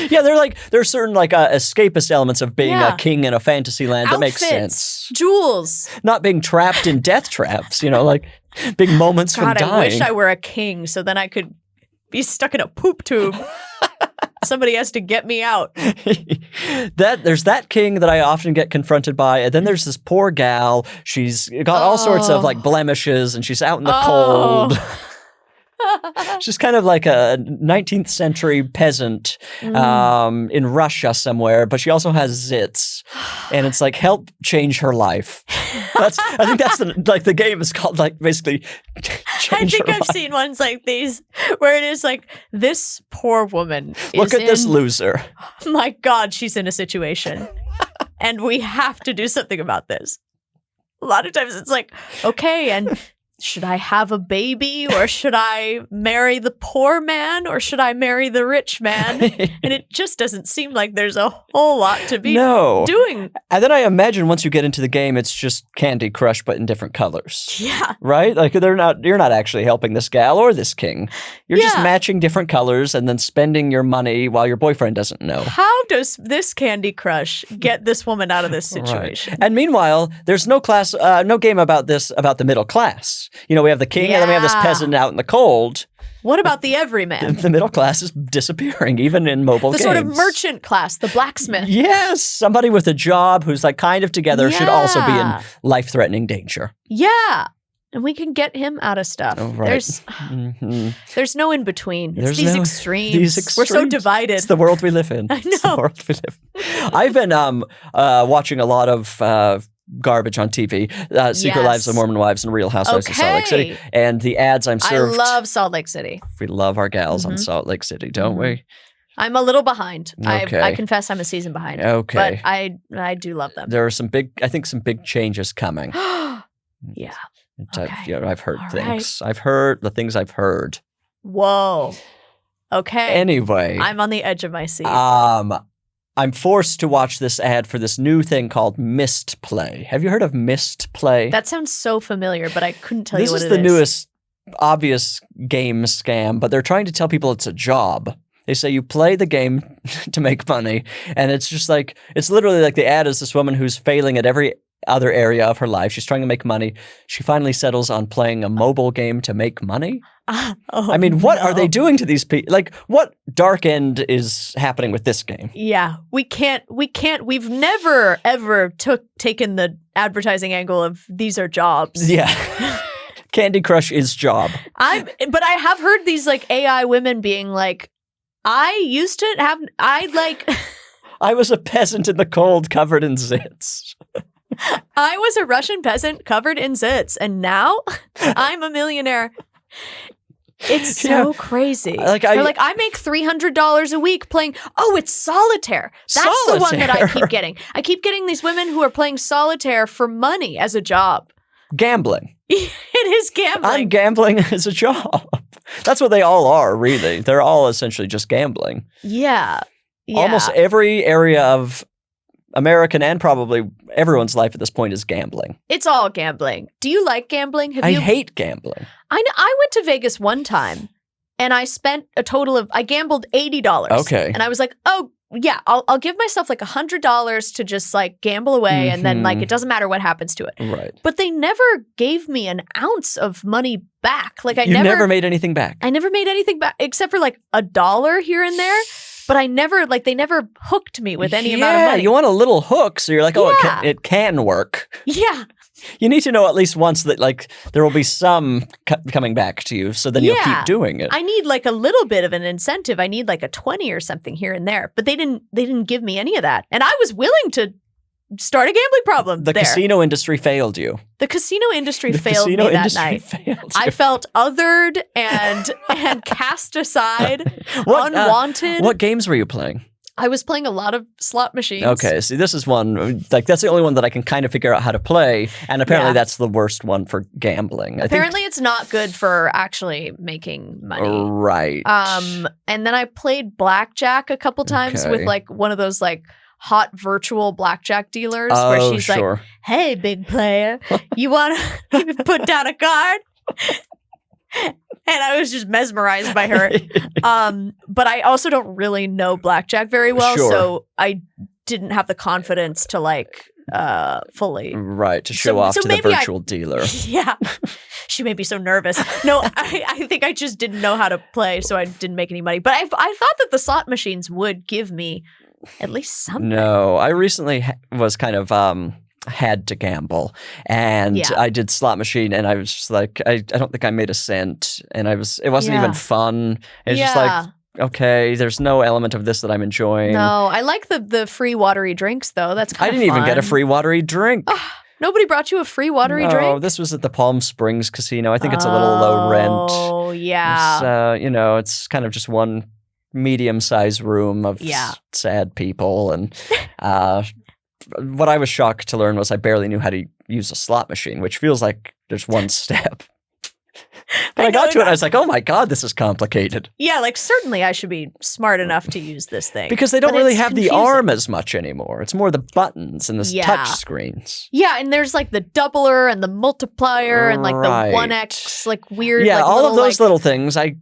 Yeah, there's certain escapist elements of being a king in a fantasy land that makes sense.
Jewels.
Not being trapped in death traps, big moments from dying.
I wish I were a king so then I could be stuck in a poop tube. Somebody has to get me out.
There's that king that I often get confronted by, and then there's this poor gal. She's got all sorts of blemishes, and she's out in the cold. She's kind of like a 19th century peasant in Russia somewhere, but she also has zits, and it's like, help change her life. I think that's the game is called basically change her life.
I've seen ones like these where it is like, this poor woman
Look at this loser.
My God, she's in a situation, and we have to do something about this. A lot of times it's like, okay, and should I have a baby, or should I marry the poor man, or should I marry the rich man? And it just doesn't seem like there's a whole lot to be doing.
And then I imagine once you get into the game, it's just Candy Crush, but in different colors.
Yeah.
Right? Like you're not actually helping this gal or this king. You're just matching different colors and then spending your money while your boyfriend doesn't know.
How does this Candy Crush get this woman out of this situation?
Right. And meanwhile, there's no game about the middle class. We have the king and then we have this peasant out in the cold.
What about the everyman?
The middle class is disappearing, even in mobile games.
The sort of merchant class, the blacksmith.
Yes, somebody with a job who's kind of together should also be in life-threatening danger.
Yeah. And we can get him out of stuff.
Oh, right.
There's no in between. It's
these
extremes. We're so divided.
It's the world we live in.
I know.
It's the world we live in. I've been watching a lot of garbage on TV, Secret Lives of Mormon Wives and Real Housewives of Salt Lake City. And the ads I'm served.
I love Salt Lake City.
We love our gals on Salt Lake City, don't we?
I'm a little behind.
Okay.
I confess I'm a season behind.
Okay.
But I do love them.
There are some big changes coming.
Yeah.
Okay. I've heard things.
Right.
I've heard the things I've heard.
Whoa. Okay.
Anyway.
I'm on the edge of my seat.
I'm forced to watch this ad for this new thing called Mist Play. Have you heard of Mist Play?
That sounds so familiar, but I couldn't tell you what it is.
This is the newest obvious game scam, but they're trying to tell people it's a job. They say you play the game to make money, and it's just it's literally like the ad is this woman who's failing at every other area of her life. She's trying to make money. She finally settles on playing a mobile game to make money. What are they doing to these people? What dark end is happening with this game?
Yeah, we've never, ever taken the advertising angle of these are jobs.
Yeah. Candy Crush is job.
But I have heard these AI women being like, I used to have, I was
a peasant in the cold covered in zits.
I was a Russian peasant covered in zits, and now I'm a millionaire. It's so crazy. I make $300 a week playing. Oh, it's solitaire. That's the one that I keep getting. I keep getting these women who are playing solitaire for money as a job.
Gambling.
It is gambling.
I'm gambling as a job. That's what they all are, really. They're all essentially just gambling.
Yeah.
Almost every area of American and probably everyone's life at this point is gambling.
It's all gambling. Do you like gambling?
I hate gambling.
I went to Vegas one time and I spent a total of, I gambled $80.
Okay.
And I was like, oh, yeah, I'll give myself like $100 to just like gamble away. And then like, it doesn't matter what happens to it.
Right.
But they never gave me an ounce of money back. Like
You never made anything back.
I never made anything back except for like $1 here and there. But I never, like, they never hooked me with any amount of money.
Yeah, you want a little hook, so you're like, oh, it can work.
Yeah.
You need to know at least once that, like, there will be some coming back to you, so then you'll keep doing it.
I need, like, a little bit of an incentive. I need, like, a 20 or something here and there. But they didn't give me any of that. And I was willing to start a gambling problem
The casino industry failed you.
The casino industry failed me that night. I felt othered and cast aside, unwanted.
What games were you playing?
I was playing a lot of slot machines.
Okay, see, this is one, like, that's the only one that I can kind of figure out how to play, and apparently that's the worst one for gambling.
Apparently it's not good for actually making money.
Right.
And then I played blackjack a couple times with, like, one of those, like, hot virtual blackjack dealers where she's like, hey, big player, you want to put down a card? And I was just mesmerized by her. But I also don't really know blackjack very well, so I didn't have the confidence to like fully.
Right, to show off to the virtual dealer.
Yeah. She made me so nervous. No, I think I just didn't know how to play, so I didn't make any money. But I thought that the slot machines would give me at least something.
No, I recently was kind of had to gamble, and I did slot machine, and I was just like, I don't think I made a cent, and it wasn't even fun. It's just like, okay, there's no element of this that I'm enjoying.
No, I like the free watery drinks though. That's kind of
I didn't even get a free watery drink.
Nobody brought you a free watery drink?
No, this was at the Palm Springs Casino. I think it's a little low rent.
Oh, yeah.
It's kind of just one medium-sized room of sad people, and what I was shocked to learn was I barely knew how to use a slot machine, which feels like there's one step. But I got to it, I was like, oh my God, this is complicated.
Yeah, like certainly I should be smart enough to use this thing.
Because they don't really have the arm as much anymore. It's more the buttons and the touch screens.
Yeah, and there's like the doubler and the multiplier and like the 1X, like weird.
Yeah,
like,
all of those little things. I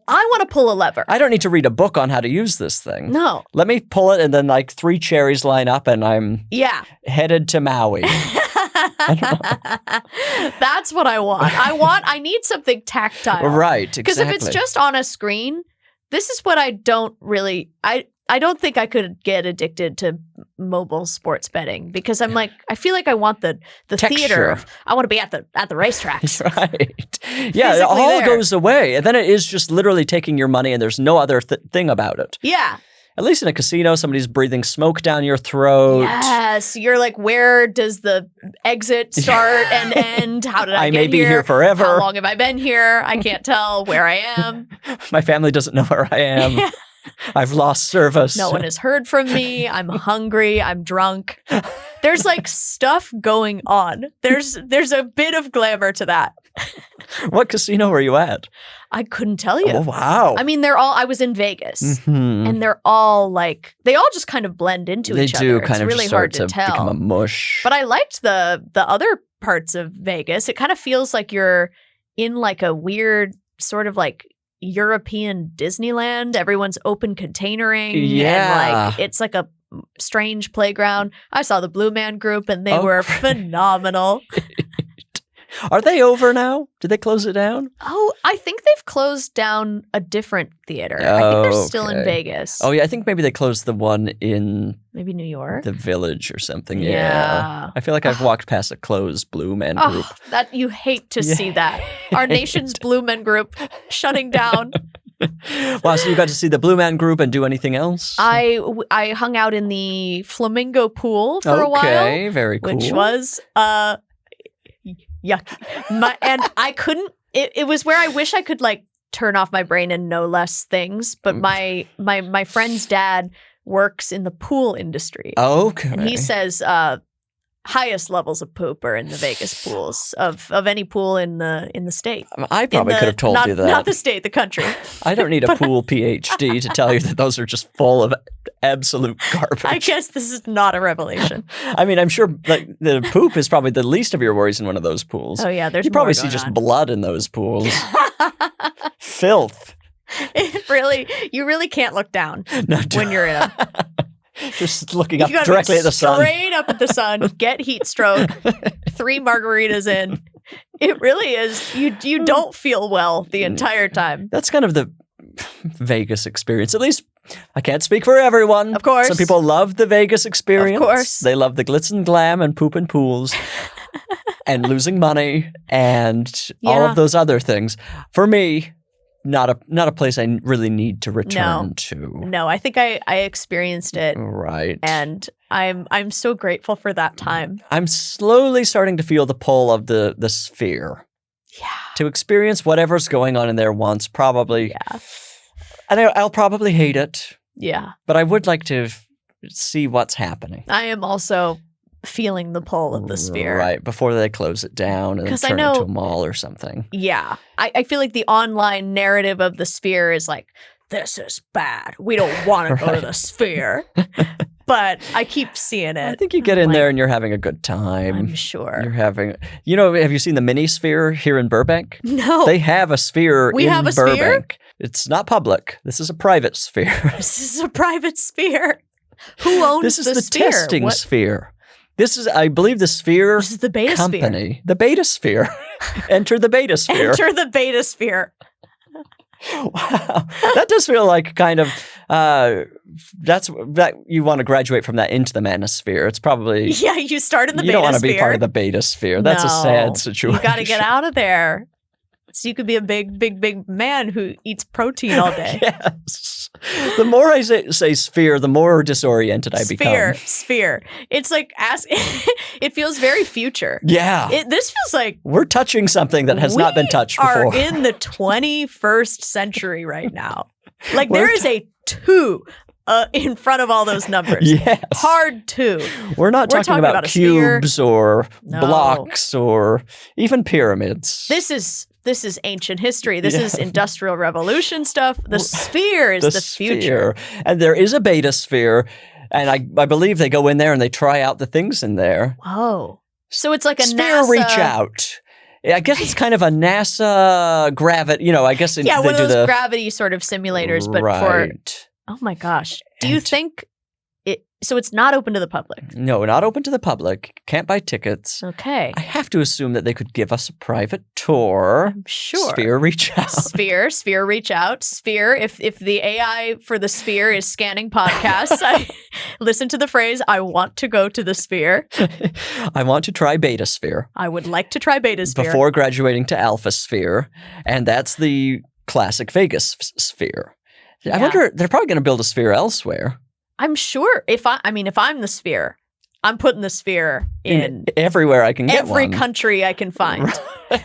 want to pull a lever.
I don't need to read a book on how to use this thing.
No.
Let me pull it and then like 3 cherries line up and I'm headed to Maui.
That's what I want. I need something tactile.
Right, exactly.
Because if it's just on a screen, this is what I don't really, I don't think I could get addicted to mobile sports betting because I'm like, I feel like I want the theater. I want to be at the racetracks.
Right. Yeah, it all goes away. And then it is just literally taking your money and there's no other thing about it.
Yeah.
At least in a casino, somebody's breathing smoke down your throat.
Yes. You're like, where does the exit start and end? How did I get here?
I may be here forever.
How long have I been here? I can't tell where I am.
My family doesn't know where I am. I've lost service.
No one has heard from me. I'm hungry. I'm drunk. There's like stuff going on. There's a bit of glamour to that.
What casino were you at?
I couldn't tell you.
Oh, wow.
I mean, I was in Vegas and they're all like, they all just kind of blend into each other.
They do kind of
really
start
hard to tell.
Become a mush.
But I liked the other parts of Vegas. It kind of feels like you're in like a weird sort of like European Disneyland. Everyone's open containering. And like it's like a strange playground. I saw the Blue Man Group and they were phenomenal.
Are they over now? Did they close it down?
Oh, I think they've closed down a different theater. I think they're still in Vegas.
Oh, yeah. I think maybe they closed the one in
maybe New York,
the Village or something. Yeah. I feel like I've walked past a closed Blue Man Group.
That you hate to see that. Our nation's Blue Man Group shutting down.
Wow, so you got to see the Blue Man Group and do anything else?
I hung out in the flamingo pool for a while.
Okay, very cool.
Which was yucky. And I couldn't. It was where I wish I could like turn off my brain and know less things. But my friend's dad works in the pool industry.
Okay.
And he says highest levels of poop are in the Vegas pools of any pool in the state.
I probably could have told you that.
Not the state, the country.
I don't need a pool PhD to tell you that those are just full of absolute garbage.
I guess this is not a revelation.
I mean, I'm sure like the poop is probably the least of your worries in one of those pools.
Oh yeah, there's
you probably
more
see
going
just
on.
blood in those pools. Filth.
You really can't look down
No,
when you're in them.
Just looking up
You gotta
directly
be
at the sun.
Straight up at the sun, get heat stroke, 3 margaritas in. It really is. You don't feel well the entire time.
That's kind of the Vegas experience. At least I can't speak for everyone.
Of course.
Some people love the Vegas experience.
Of course.
They love the glitz and glam and poop in pools and losing money and all
Yeah.
of those other things. For me, not a place I really need to return to.
No, I think I experienced it,
Right.
and I'm so grateful for that time.
I'm slowly starting to feel the pull of the sphere.
Yeah.
To experience whatever's going on in there once, probably.
Yeah.
And I'll probably hate it,
Yeah.
but I would like to see what's happening.
I am also feeling the pull of the sphere.
Right, before they close it down and then
'Cause I
turn it
know-
into a mall or something.
Yeah. I feel like the online narrative of the sphere is like, this is bad. We don't want to go to the sphere. But I keep seeing it.
I think you get in
Like,
there and you're having a good time.
I'm sure.
You're having, have you seen the mini sphere here in Burbank?
No.
They have a sphere
We
in
have a sphere?
Burbank. It's not public. This is a private sphere.
This is a private sphere. Who owns
This is
the
the
sphere?
testing
What-
sphere. This is, I believe, the sphere
This is the beta sphere.
company. The beta sphere. Enter the beta sphere.
Enter the beta sphere.
Wow. That does feel like kind of that you want to graduate from that into the manosphere. It's probably
Yeah, you start in the
you
beta
don't want to
sphere.
be part of the beta sphere. That's a sad
No,
situation.
You got to get out of there. So you could be a big man who eats protein all day.
Yes. The more I say sphere, the more disoriented I become.
Sphere. It's like it feels very future.
Yeah.
This feels like
We're touching something that has not been touched
we are
before.
in the 21st century right now. Like
We're
there is a 2 in front of all those numbers.
Yes.
Hard 2.
We're not
We're
talking about
a sphere.
cubes or
No.
blocks or even pyramids.
This is ancient history. This is
Yeah.
Industrial Revolution stuff. The sphere is the future.
sphere. And there is a beta sphere. And I believe they go in there and they try out the things in there.
Whoa. So it's like a
Sphere
NASA
reach out. I guess it's kind of a NASA gravity. I guess
Yeah,
they
one of
do
those
the
gravity sort of simulators, but for
right.
oh my gosh. Do you
And-
think so it's not open to the public?
No, not open to the public. Can't buy tickets.
Okay.
I have to assume that they could give us a private tour.
I'm sure.
Sphere reach out.
Sphere reach out. Sphere, if the AI for the sphere is scanning podcasts, I listen to the phrase, I want to go to the sphere.
I want to try beta sphere
I would like to try beta sphere.
before graduating to alpha sphere. And that's the classic Vegas sphere.
Yeah.
I wonder, they're probably going to build a sphere elsewhere.
I'm sure if I'm the sphere, I'm putting the sphere in
Everywhere I can get
every
one.
country I can find.
Right.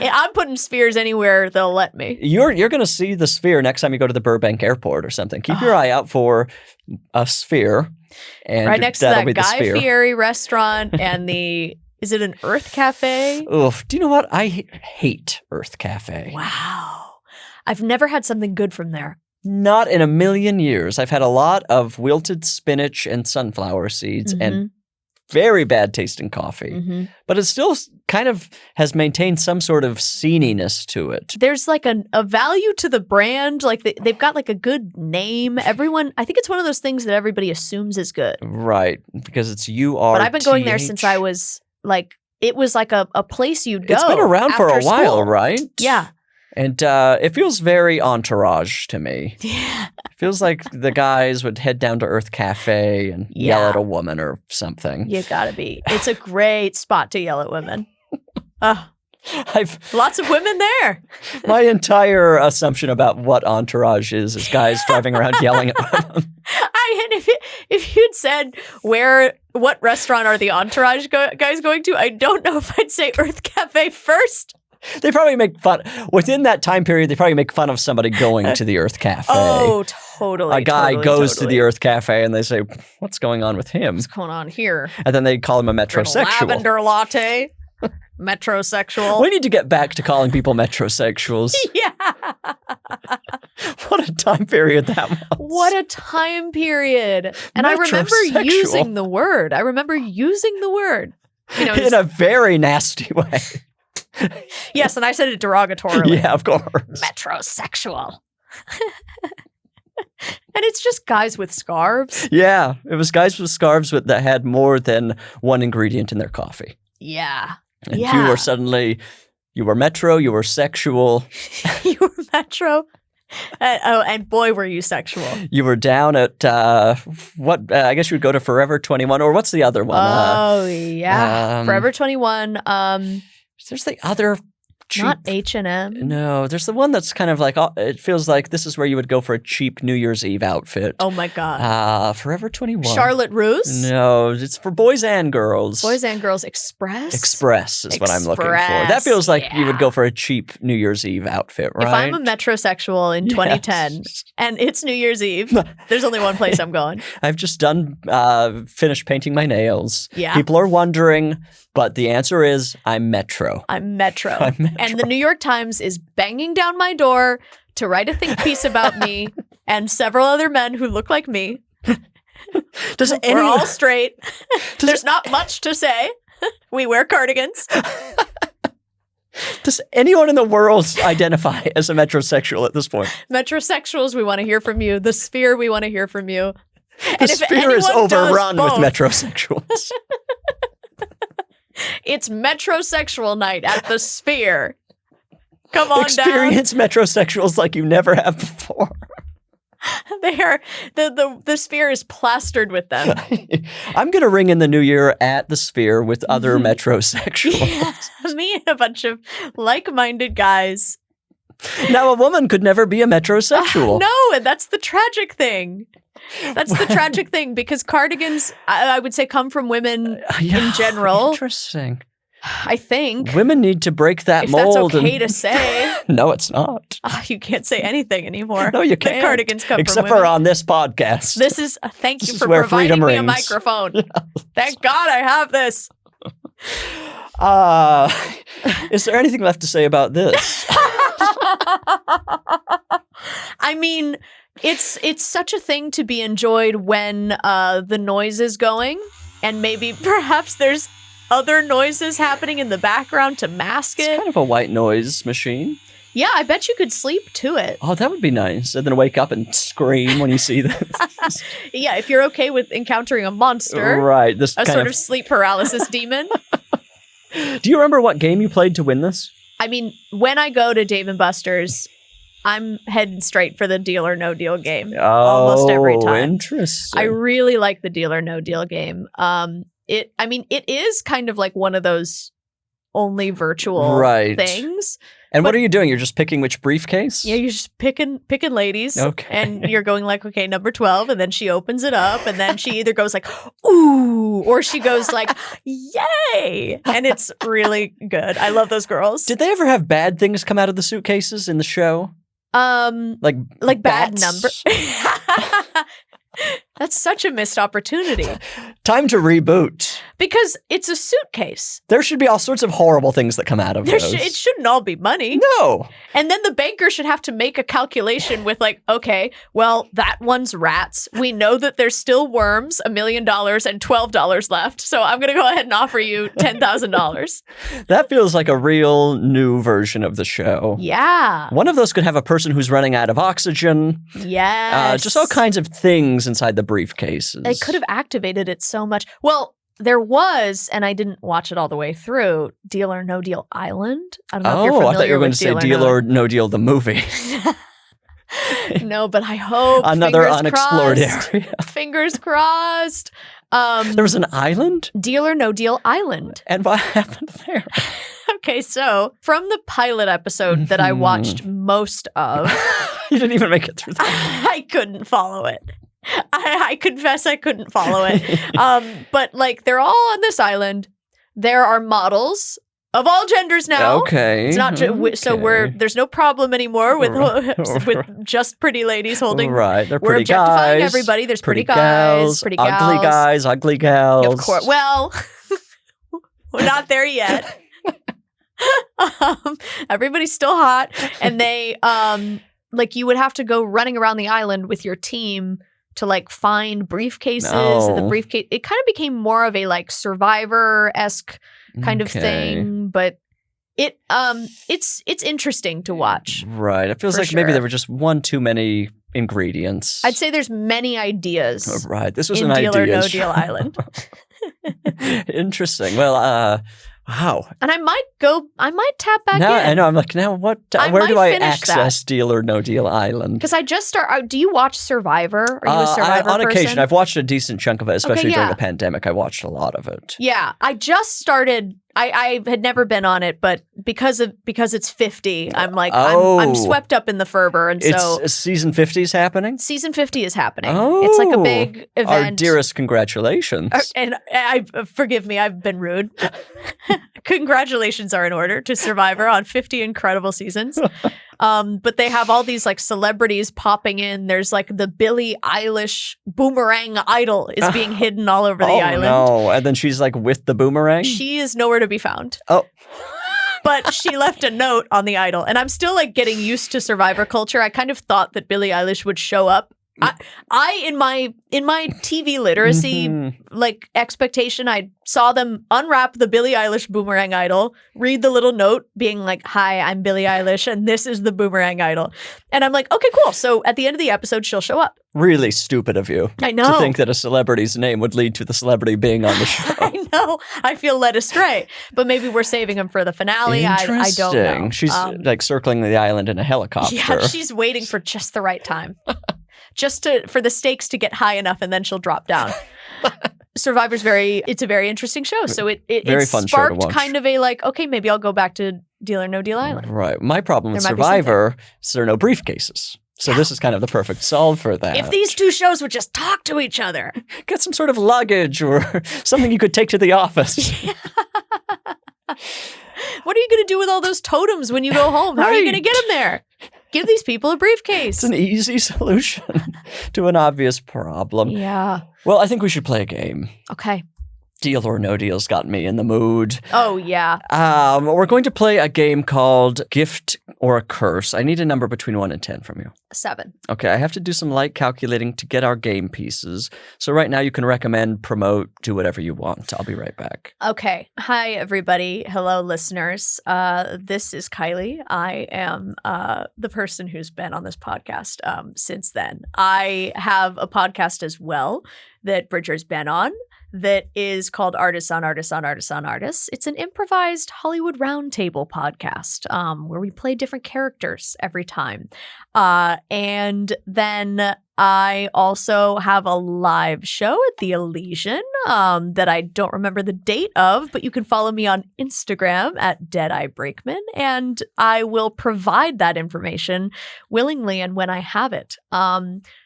I'm putting spheres anywhere they'll let me.
You're going to see the sphere next time you go to the Burbank airport or something. Keep your eye out for a sphere. And
Right next to
that'll
that
be the
Guy
sphere.
Fieri restaurant and is it an Earth Cafe?
Oof. Do you know what? I hate Earth Cafe.
Wow. I've never had something good from there.
Not in a million years. I've had a lot of wilted spinach and sunflower seeds and very bad tasting coffee.
Mm-hmm.
But it still kind of has maintained some sort of sceniness to it.
There's like a value to the brand. Like they've got like a good name. Everyone, I think it's one of those things that everybody assumes is good.
Right. Because it's URTH.
But I've been going there since I was like, it was like a place you'd go.
It's been around for a
after
while,
school.
right?
Yeah.
And it feels very entourage to me.
Yeah.
It feels like the guys would head down to Earth Cafe and yell
Yeah.
at a woman or something.
You gotta be. It's a great spot to yell at women. Lots of women there.
My entire assumption about what Entourage is guys driving around yelling at women.
And if you'd said what restaurant are the Entourage guys going to, I don't know if I'd say Earth Cafe first.
They probably make fun. Within that time period, they probably make fun of somebody going to the Earth Cafe.
Oh, totally.
A guy goes to the Earth Cafe and they say, what's going on with him?
What's going on here?
And then they call him a metrosexual.
Lavender latte. Metrosexual.
We need to get back to calling people metrosexuals.
Yeah.
What a time period that was.
What a time period. And I remember using the word. You know,
in a very nasty way.
Yes, and I said it derogatorily.
Yeah, of course.
Metrosexual. And it's just guys with scarves.
Yeah, it was guys with scarves that had more than one ingredient in their coffee.
Yeah.
And you were metro, you were sexual.
You were metro. And boy, were you sexual.
You were down at, I guess you would go to Forever 21, or what's the other one?
Forever 21.
There's the other cheap.
Not H&M.
No, there's the one that's kind of like, it feels like this is where you would go for a cheap New Year's Eve outfit.
Oh my God.
Forever 21.
Charlotte Russe?
No, it's for boys and girls.
Boys and girls Express?
Express is what I'm looking for. That feels like you would go for a cheap New Year's Eve outfit, right?
If I'm a metrosexual in 2010 and it's New Year's Eve, there's only one place I'm going.
I've just finished painting my nails.
Yeah.
People are wondering, but the answer is I'm metro.
I'm metro. And the New York Times is banging down my door to write a think piece about me and several other men who look like me. We're all straight. There's not much to say. We wear cardigans.
Does anyone in the world identify as a metrosexual at this point?
Metrosexuals, we want to hear from you. The Sphere, we want to hear from you.
The Sphere is overrun with metrosexuals.
It's metrosexual night at the Sphere. Come on
Experience metrosexuals like you never have before.
They are the Sphere is plastered with them.
I'm gonna ring in the new year at the Sphere with other metrosexuals.
Yeah, me and a bunch of like-minded guys.
Now a woman could never be a metrosexual.
No, and that's the tragic thing. That's the tragic thing, because cardigans, I would say, come from women in general.
Interesting.
I think.
Women need to break that mold.
That's okay to say.
No, it's not.
You can't say anything anymore.
No, you can't.
Cardigans come
Except
from women.
for on this podcast.
This is, thank you for providing me a microphone.
Yes.
Thank God I have this.
Is there anything left to say about this?
I mean, it's such a thing to be enjoyed when the noise is going, and maybe perhaps there's other noises happening in the background to mask it.
It's kind of a white noise machine.
Yeah, I bet you could sleep to it.
Oh, that would be nice. And then wake up and scream when you see this.
Yeah, if you're okay with encountering a monster.
Right.
A sort of sleep paralysis demon.
Do you remember what game you played to win this?
I mean, when I go to Dave & Buster's, I'm heading straight for the Deal or No Deal game. Almost every time.
Interesting.
I really like the Deal or No Deal game. It is kind of like one of those only virtual things.
And what are you doing? You're just picking which briefcase?
Yeah, you're just picking ladies.
Okay.
And you're going like, okay, number 12. And then she opens it up. And then she either goes like, ooh, or she goes like, yay. And it's really good. I love those girls.
Did they ever have bad things come out of the suitcases in the show?
Like bad number. That's such a missed opportunity.
Time to reboot.
Because it's a suitcase.
There should be all sorts of horrible things that come out of those.
It shouldn't all be money.
No.
And then the banker should have to make a calculation with like, okay, well, that one's rats. We know that there's still worms, $1 million and $12 left. So I'm going to go ahead and offer you $10,000.
That feels like a real new version of the show.
Yeah.
One of those could have a person who's running out of oxygen.
Yes.
Just all kinds of things inside the briefcases.
They could have activated it so much. Well, there was, and I didn't watch it all the way through, Deal or No Deal Island. I don't know if you're familiar
I thought you were going to say Deal or No Deal the movie.
No, but I hope.
Another unexplored area.
Fingers crossed.
There was an island?
Deal or No Deal Island.
And what happened there?
Okay, so from the pilot episode that I watched most of,
You didn't even make it through that.
I couldn't follow it. I confess I couldn't follow it. But like they're all on this island. There are models of all genders now.
Okay.
It's not so there's no problem anymore with just pretty ladies holding.
Right, they're
We're
pretty
objectifying
guys.
everybody. There's pretty
gals,
guys, pretty gals,
ugly guys, ugly gals.
Of course. Well, we're not there yet. Everybody's still hot, and they like you would have to go running around the island with your team to like find briefcases. And the briefcase, it kind of became more of a like Survivor-esque kind of thing, but it's interesting to watch.
Right. It feels like maybe there were just one too many ingredients.
I'd say there's many ideas.
Right. This was
in
an
Deal
idea.
or No Deal Island.
Interesting. Well, wow.
And I might tap back
now,
in.
I know. I'm like, now what? Where do I access
that.
Deal or No Deal Island?
Because I just do you watch Survivor? Are you a Survivor
on
person?
occasion. I've watched a decent chunk of it, especially during
yeah.
the pandemic. I watched a lot of it.
Yeah. I just started. I had never been on it, but because it's 50, I'm like I'm swept up in the fervor, and so
it's season 50 is happening.
Season 50 is happening. It's like a big event.
Our dearest congratulations.
And forgive me, I've been rude. Congratulations are in order to Survivor on 50 incredible seasons. But they have all these like celebrities popping in. There's like the Billie Eilish boomerang idol is being hidden all over the island.
Oh no! And then she's like with the boomerang.
She is nowhere to be found.
Oh.
But she left a note on the idol, and I'm still like getting used to Survivor culture. I kind of thought that Billie Eilish would show up. I in my TV literacy like expectation, I saw them unwrap the Billie Eilish boomerang idol, read the little note being like, "Hi, I'm Billie Eilish, and this is the boomerang idol." And I'm like, okay, cool. So at the end of the episode, she'll show up.
Really stupid of you.
I know.
To think that a celebrity's name would lead to the celebrity being on the show.
I know. I feel led astray. But maybe we're saving him for the finale. I don't know.
She's like circling the island in a helicopter.
Yeah, she's waiting for just the right time. Just for the stakes to get high enough, and then she'll drop down. Survivor's it's a very interesting show. So it sparked kind of a like, okay, maybe I'll go back to Deal or No Deal Island.
Right. My problem with Survivor is there are no briefcases. So this is kind of the perfect solve for that.
If these two shows would just talk to each other.
Get some sort of luggage or something you could take to the office.
What are you going to do with all those totems when you go home? How are you going to get them there? Give these people a briefcase.
It's an easy solution to an obvious problem.
Yeah.
Well, I think we should play a game.
Okay.
Deal or No Deal's got me in the mood.
Oh, yeah.
We're going to play a game called Gift or a Curse. I need a number between 1 and 10 from you.
7.
Okay, I have to do some light calculating to get our game pieces. So right now you can recommend, promote, do whatever you want. I'll be right back.
Okay. Hi, everybody. Hello, listeners. This is Kylie. I am the person who's been on this podcast since then. I have a podcast as well that Bridger's been on that is called Artists on Artists on Artists on Artists. It's an improvised Hollywood roundtable podcast where we play different characters every time. And then I also have a live show at the Elysian that I don't remember the date of, but you can follow me on Instagram at Deadeye Brakeman, and I will provide that information willingly and when I have it.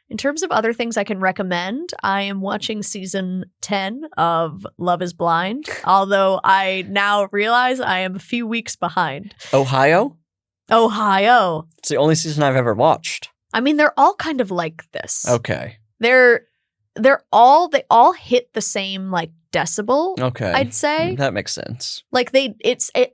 In terms of other things I can recommend, I am watching season 10 of Love is Blind, although I now realize I am a few weeks behind.
Ohio?
It's
the only season I've ever watched.
I mean, they're all kind of like this.
Okay.
They all hit the same like decibel.
Okay.
I'd say.
That makes sense.
Like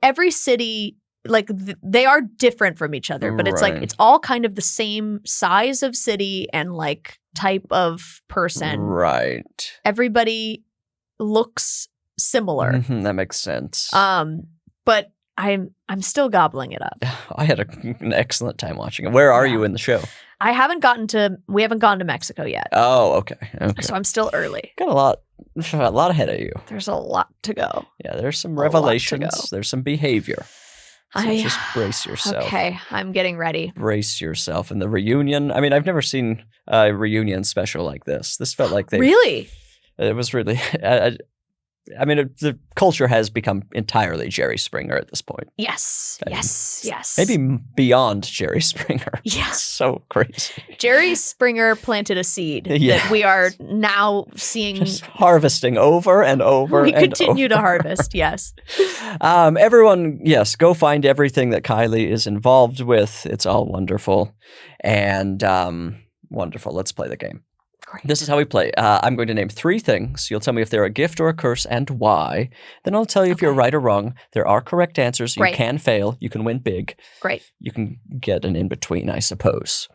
every city, like they are different from each other, but it's like it's all kind of the same size of city and like type of person.
Right.
Everybody looks similar.
Mm-hmm, that makes sense.
But I'm still gobbling it up.
I had an excellent time watching it. Where are you in the show?
We haven't gone to Mexico yet.
Oh, okay.
So I'm still early.
Got a lot ahead of you.
There's a lot to go.
Yeah, there's some revelations. There's some behavior. So just brace yourself.
Okay, I'm getting ready.
Brace yourself. And the reunion, I mean, I've never seen a reunion special like this. This felt like
Really?
It was really, I mean, the culture has become entirely Jerry Springer at this point.
Yes. Yes.
Maybe beyond Jerry Springer.
Yeah.
So crazy.
Jerry Springer planted a seed that we are now seeing.
Just harvesting over and over
We
and
continue
over.
to harvest, yes.
Everyone, yes, go find everything that Kylie is involved with. It's all wonderful. And wonderful. Let's play the game.
Great.
This is how we play. I'm going to name 3 things. You'll tell me if they're a gift or a curse and why. Then I'll tell you if you're right or wrong. There are correct answers. You can fail. You can win big.
Great.
You can get an in-between, I suppose.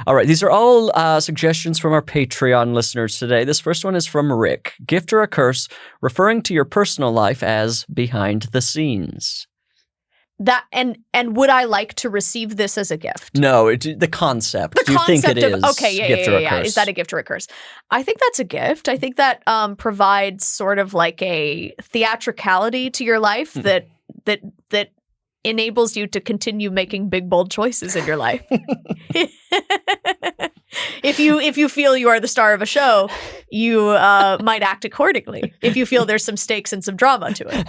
All right. These are all suggestions from our Patreon listeners today. This first one is from Rick. Gift or a curse, referring to your personal life as behind the scenes.
That and would I like to receive this as a gift?
No, the concept.
The
Do you think
concept
it
of
is
okay,
gift or a
yeah.
curse?
Is that a gift or a curse? I think that's a gift. I think that provides sort of like a theatricality to your life that enables you to continue making big bold choices in your life. If you feel you are the star of a show, you might act accordingly. If you feel there's some stakes and some drama to it.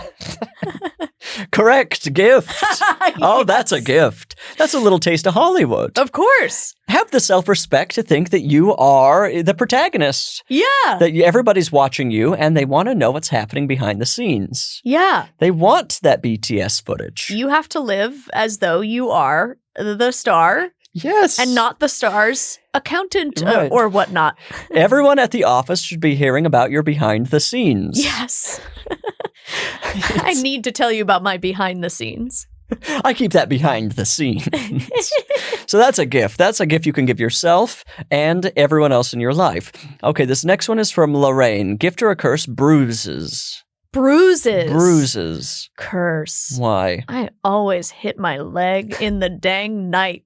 Correct. Gift.
Yes.
Oh, that's a gift. That's a little taste of Hollywood.
Of course.
Have the self-respect to think that you are the protagonist.
Yeah.
That everybody's watching you and they want to know what's happening behind the scenes.
Yeah.
They want that BTS footage.
You have to live as though you are the star.
Yes.
And not the star's accountant
Right.
or whatnot.
Everyone at the office should be hearing about your behind the scenes.
Yes. I need to tell you about my behind the scenes.
I keep that behind the scenes. So that's a gift. That's a gift you can give yourself and everyone else in your life. Okay, this next one is from Lorraine. Gift or a curse, bruises.
Bruises.
Bruises.
Curse.
Why?
I always hit my leg in the dang night.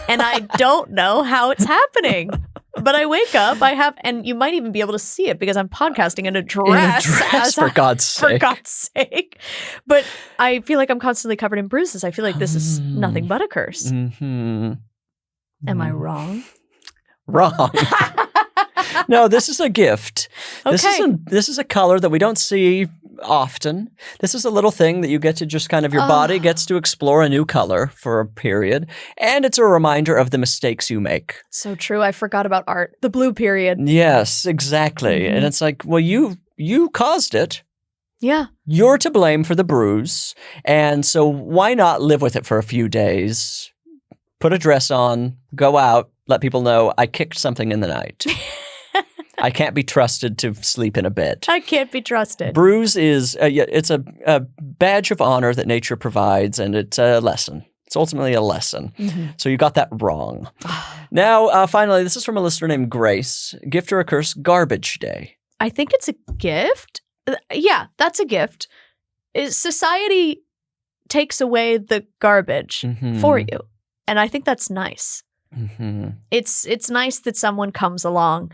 And I don't know how it's happening. But I wake up, and you might even be able to see it because I'm podcasting in a dress.
For God's sake.
For God's sake. But I feel like I'm constantly covered in bruises. I feel like this is nothing but a curse.
Mm-hmm.
Am I wrong?
Wrong. No, this is a gift.
Okay.
This is a color that we don't see often. This is a little thing that you get to just kind of, your body gets to explore a new color for a period. And it's a reminder of the mistakes you make.
So true. I forgot about art. The blue period.
Yes, exactly.
Mm-hmm.
And it's like, well, you caused it.
Yeah.
You're to blame for the bruise. And so why not live with it for a few days? Put a dress on, go out, let people know I kicked something in the night. I can't be trusted to sleep in a bed.
I can't be trusted.
Bruise is, it's a badge of honor that nature provides, and it's a lesson. It's ultimately a lesson.
Mm-hmm.
So you got that wrong. Now, finally, this is from a listener named Grace. Gift or a curse, garbage day.
I think it's a gift. Yeah, that's a gift. Society takes away the garbage for you. And I think that's nice. Mm-hmm. It's nice that someone comes along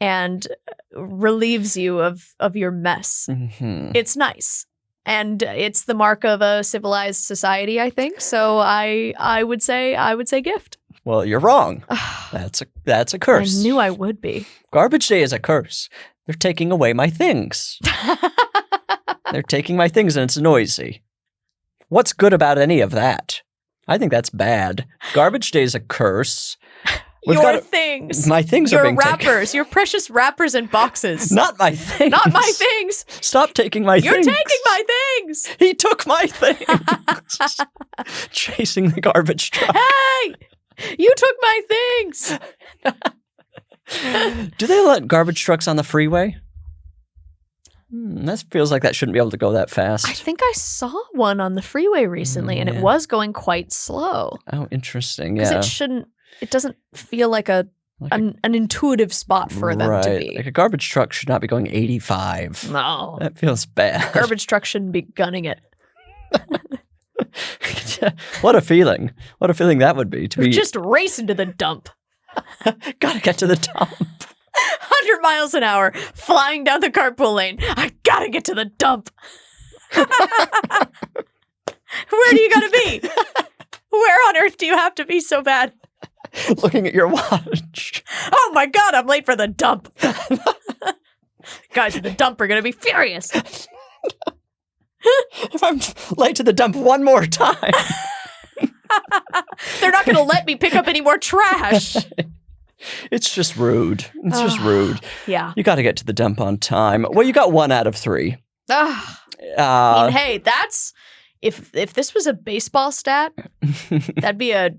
and relieves you of your mess. Mm-hmm. It's nice. And it's the mark of a civilized society, I think. So I would say gift.
Well, you're wrong. That's a curse.
I knew I would be.
Garbage day is a curse. They're taking away my things. They're taking my things and it's noisy. What's good about any of that? I think that's bad. Garbage day is a curse.
Things.
My things
your
are being
wrappers, taken. Your precious wrappers and boxes.
Not my things.
Not my things.
Stop taking my things.
You're taking my things.
He took my things. Chasing the garbage truck.
Hey, you took my things.
Do they let garbage trucks on the freeway? That feels like that shouldn't be able to go that fast.
I think I saw one on the freeway recently, and it was going quite slow.
Oh, interesting. Yeah.
Because it doesn't feel like an intuitive spot for them to be.
Like a garbage truck should not be going 85.
No.
That feels bad.
Garbage truck shouldn't be gunning it.
What a feeling. What a feeling that would be. To be
just racing to the dump.
Gotta get to the dump.
100 miles an hour, flying down the carpool lane. I gotta get to the dump. Where do you gotta be? Where on earth do you have to be so bad?
Looking at your watch.
Oh my God, I'm late for the dump. Guys at the dump are gonna be furious.
If I'm late to the dump one more time.
They're not going to let me pick up any more trash.
It's just rude. It's just rude.
Yeah.
You got to get to the dump on time. Well, you got 1 out of 3.
I mean, hey, that's if this was a baseball stat, that'd be a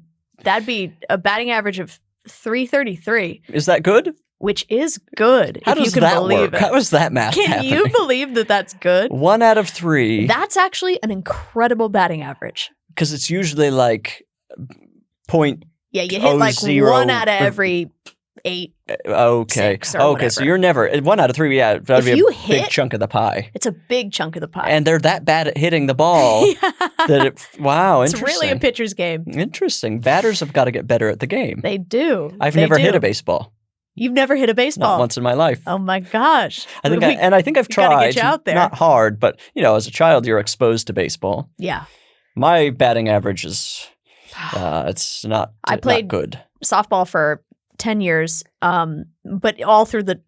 batting average of 333.
Is that good?
Which is good.
How does that work? How is that math
Can you believe that that's good?
1 out of 3.
That's actually an incredible batting average.
Because it's usually like point.
Yeah, you hit like 1 out of every 8.
Okay.
Whatever.
So you're never 1 out of 3. Yeah, that'd be a big chunk of the pie.
It's a big chunk of the pie,
and they're that bad at hitting the ball that wow,
it's
interesting.
really a pitcher's game.
Interesting. Batters have got to get better at the game.
They do.
I've never hit a baseball.
You've never hit a baseball?
Not once in my life.
Oh my gosh!
I think I've tried.
Gotta get you out there.
Not hard, but as a child, you're exposed to baseball.
Yeah.
My batting average is it's not.
I played
not good
softball for 10 years, but all through the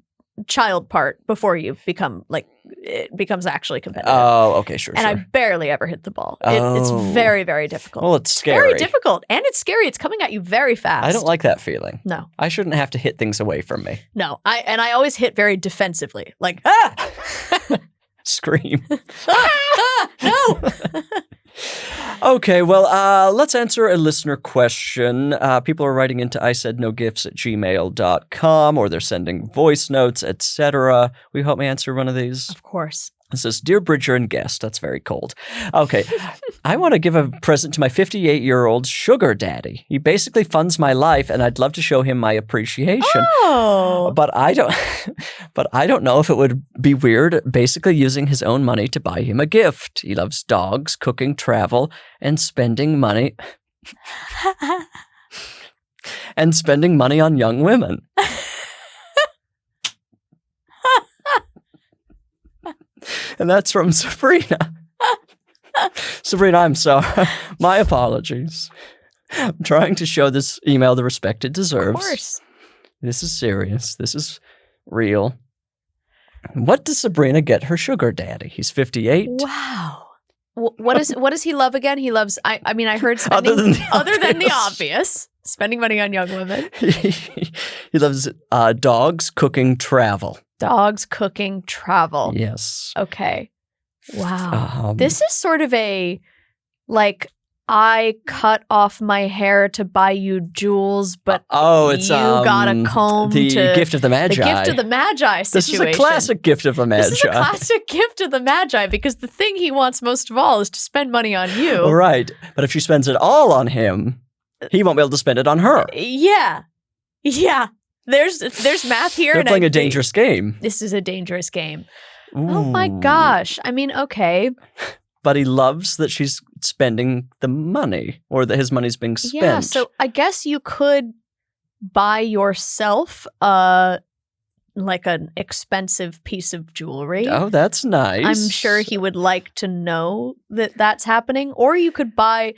child part before you it becomes actually competitive.
Oh, okay, sure.
And I barely ever hit the ball. It's very, very difficult.
Well, it's scary.
Very difficult, and it's scary. It's coming at you very fast.
I don't like that feeling.
No,
I shouldn't have to hit things away from me.
No, I always hit very defensively, like
scream.
No.
Okay, well, let's answer a listener question. People are writing into isaidnogifts@gmail.com, or they're sending voice notes, etc. Will you help me answer one of these?
Of course.
It says, Dear Bridger and guest, that's very cold. Okay, I want to give a present to my 58-year-old sugar daddy. He basically funds my life, and I'd love to show him my appreciation.
Oh.
But I don't know if it would be weird basically using his own money to buy him a gift. He loves dogs, cooking, travel, and spending money on young women. And that's from Sabrina. Sabrina, I'm sorry. My apologies. I'm trying to show this email the respect it deserves.
Of course. This
is serious. This is real. What does Sabrina get her sugar daddy? He's 58.
Wow. What does he love again? He loves, I mean, I heard spending, other than the obvious, spending money on young women.
He loves dogs, cooking, travel.
Dogs, cooking, travel.
Yes.
Okay. Wow. This is sort of a, like, I cut off my hair to buy you jewels, but
it's
you got a comb
the gift of the Magi.
The gift of the Magi situation.
This is a classic gift of the Magi.
This is a classic gift of the Magi because the thing he wants most of all is to spend money on you.
Right. But if she spends it all on him, he won't be able to spend it on her.
Yeah. Yeah. There's math here.
They're playing a dangerous game.
This is a dangerous game.
Ooh.
Oh my gosh. I mean, okay.
But he loves that she's spending the money, or that his money's being spent.
Yeah, so I guess you could buy yourself like an expensive piece of jewelry.
Oh, that's nice.
I'm sure he would like to know that that's happening. Or you could buy,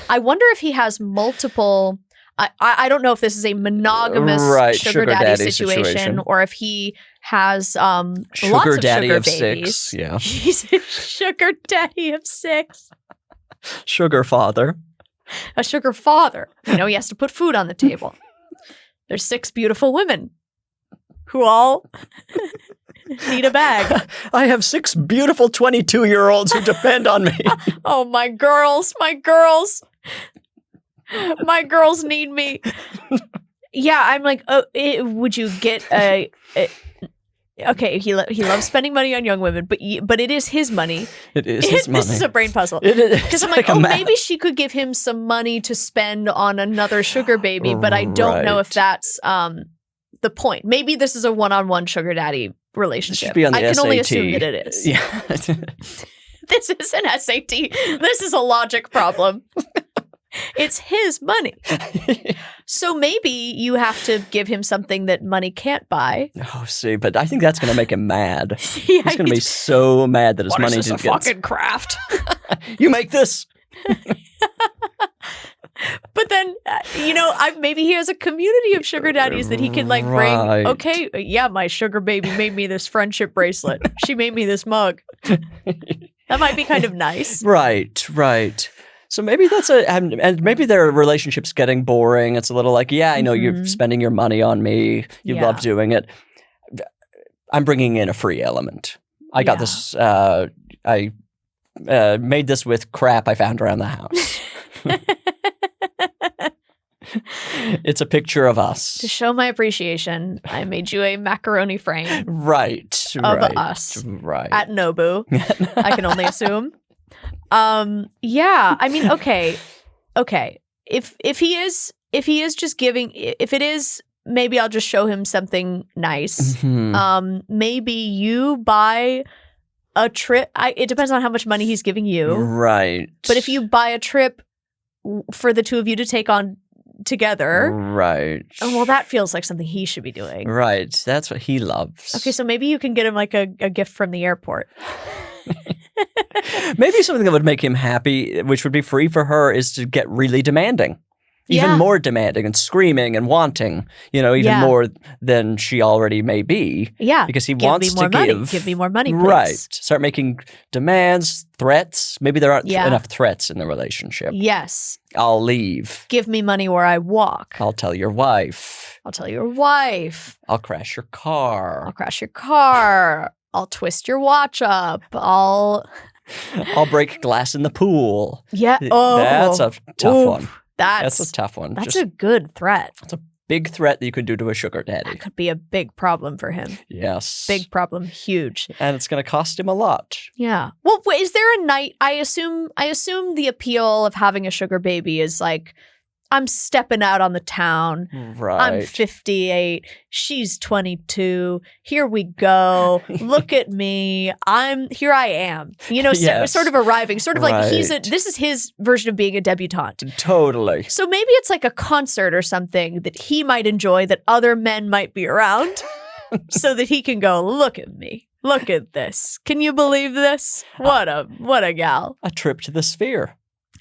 I wonder if he has multiple, I don't know if this is a monogamous sugar daddy situation, or if he has lots of
daddy
sugar
of
babies.
6. Yeah.
He's a sugar daddy of 6.
Sugar father.
A sugar father. You know, he has to put food on the table. There's 6 beautiful women who all need a bag.
I have 6 beautiful 22-year-olds who depend on me.
Oh, my girls, my girls. My girls need me. Yeah, I'm like, would you get a okay, he loves spending money on young women, but it is his money.
It is his money.
This is a brain puzzle. Because I'm like, maybe she could give him some money to spend on another sugar baby, but I don't know if that's the point. Maybe this is a one-on-one sugar daddy relationship.
Should be on the
I can
SAT.
only assume that it is.
Yeah.
This is an SAT. This is a logic problem. It's his money. So maybe you have to give him something that money can't buy.
Oh, see, but I think that's going to make him mad.
Yeah,
he's going to be so mad that his money
didn't
get...
fucking craft.
You make this.
But then maybe he has a community of sugar daddies that he can like bring.
Right.
Okay, yeah, my sugar baby made me this friendship bracelet. She made me this mug. That might be kind of nice.
Right. So maybe that's and maybe their relationship's getting boring. It's a little like, yeah, I know you're spending your money on me. You love doing it. I'm bringing in a free element. I got this. I made this with crap I found around the house. It's a picture of us.
To show my appreciation, I made you a macaroni frame.
Right.
Of us.
Right.
At Nobu. I can only assume. Yeah. I mean, okay. If he is just giving, if it is, maybe I'll just show him something nice. Maybe you buy a trip. It depends on how much money he's giving you.
Right.
But if you buy a trip for the two of you to take on together.
Right.
Oh, well, that feels like something he should be doing.
Right. That's what he loves.
Okay, so maybe you can get him like a gift from the airport.
Maybe something that would make him happy, which would be free for her, is to get really demanding. Even more demanding and screaming and wanting, even more than she already may be.
Yeah.
Because he wants to give.
Give me more money, please.
Right. Start making demands, threats. Maybe there aren't enough threats in the relationship.
Yes.
I'll leave.
Give me money where I walk.
I'll tell your wife.
I'll tell your wife.
I'll crash your car.
I'll crash your car. I'll twist your watch up. I'll
break glass in the pool.
Yeah. Oh.
That's a tough one.
That's
a tough one.
That's a good threat.
It's a big threat that you could do to a sugar daddy.
That could be a big problem for him.
Yes.
Big problem. Huge.
And it's going to cost him a lot.
Yeah. Well, wait, is there a night? I assume the appeal of having a sugar baby is like, I'm stepping out on the town.
Right.
I'm 58. She's 22. Here we go. Look at me. Here I am.
Yes.
Sort of arriving. Sort of like this is his version of being a debutante.
Totally.
So maybe it's like a concert or something that he might enjoy that other men might be around so that he can go, look at me. Look at this. Can you believe this? What a gal.
A trip to the Sphere.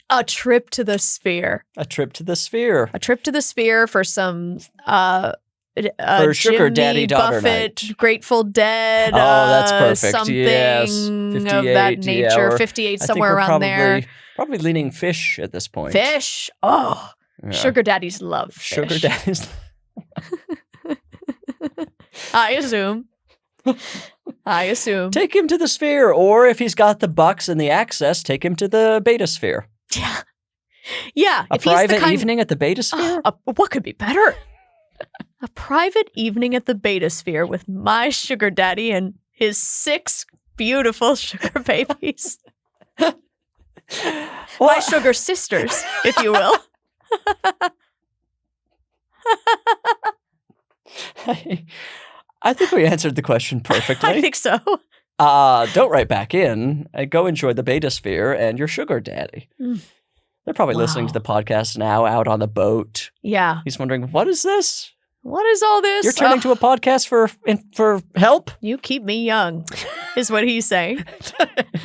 A trip to the Sphere.
A trip to the Sphere.
A trip to the Sphere for some
for sugar
Jimmy
daddy daughter
Buffett,
night.
Grateful Dead.
Oh, that's perfect.
Something
yes.
of that nature. 58, somewhere around there.
Probably leaning fish at this point.
Fish. Oh, yeah. Sugar daddies love fish.
Sugar daddies.
I assume.
Take him to the Sphere, or if he's got the bucks and the access, take him to the Beta Sphere.
Yeah. Yeah.
A private evening at the Beta Sphere?
What could be better? A private evening at the Beta Sphere with my sugar daddy and his 6 beautiful sugar babies. My sugar sisters, if you will.
I think we answered the question perfectly.
I think so.
Don't write back in. Go enjoy the Beta Sphere and your sugar daddy. They're probably listening to the podcast now out on the boat.
Yeah.
He's wondering, what is this?
What is all this?
You're turning to a podcast for help?
You keep me young, is what he's saying.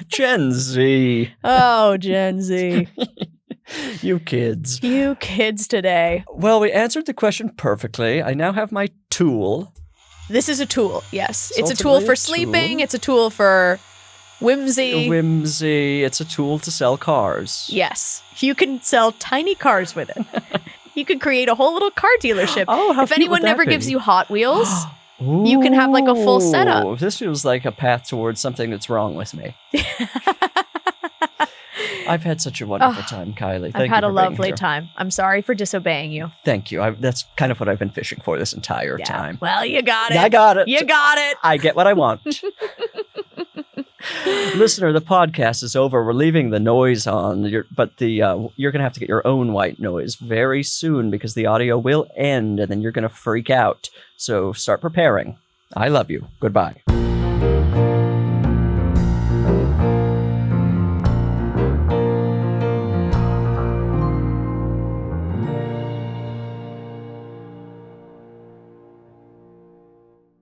Gen Z.
Oh, Gen Z.
You kids.
You kids today.
Well, we answered the question perfectly. I now have my tool.
This is a tool, yes. It's a tool for sleeping. It's a tool for whimsy.
It's a tool to sell cars.
Yes. You can sell tiny cars with it. You could create a whole little car dealership.
Oh, how
if anyone never gives you Hot Wheels, you can have like a full setup.
This feels like a path towards something that's wrong with me. I've had such a wonderful time, Kylie.
I've had a lovely time. I'm sorry for disobeying you.
Thank you. That's kind of what I've been fishing for this entire time.
Well, you got it.
I got it.
You got it.
I get what I want. Listener, the podcast is over. We're leaving the noise on, but you're going to have to get your own white noise very soon because the audio will end and then you're going to freak out. So start preparing. I love you. Goodbye.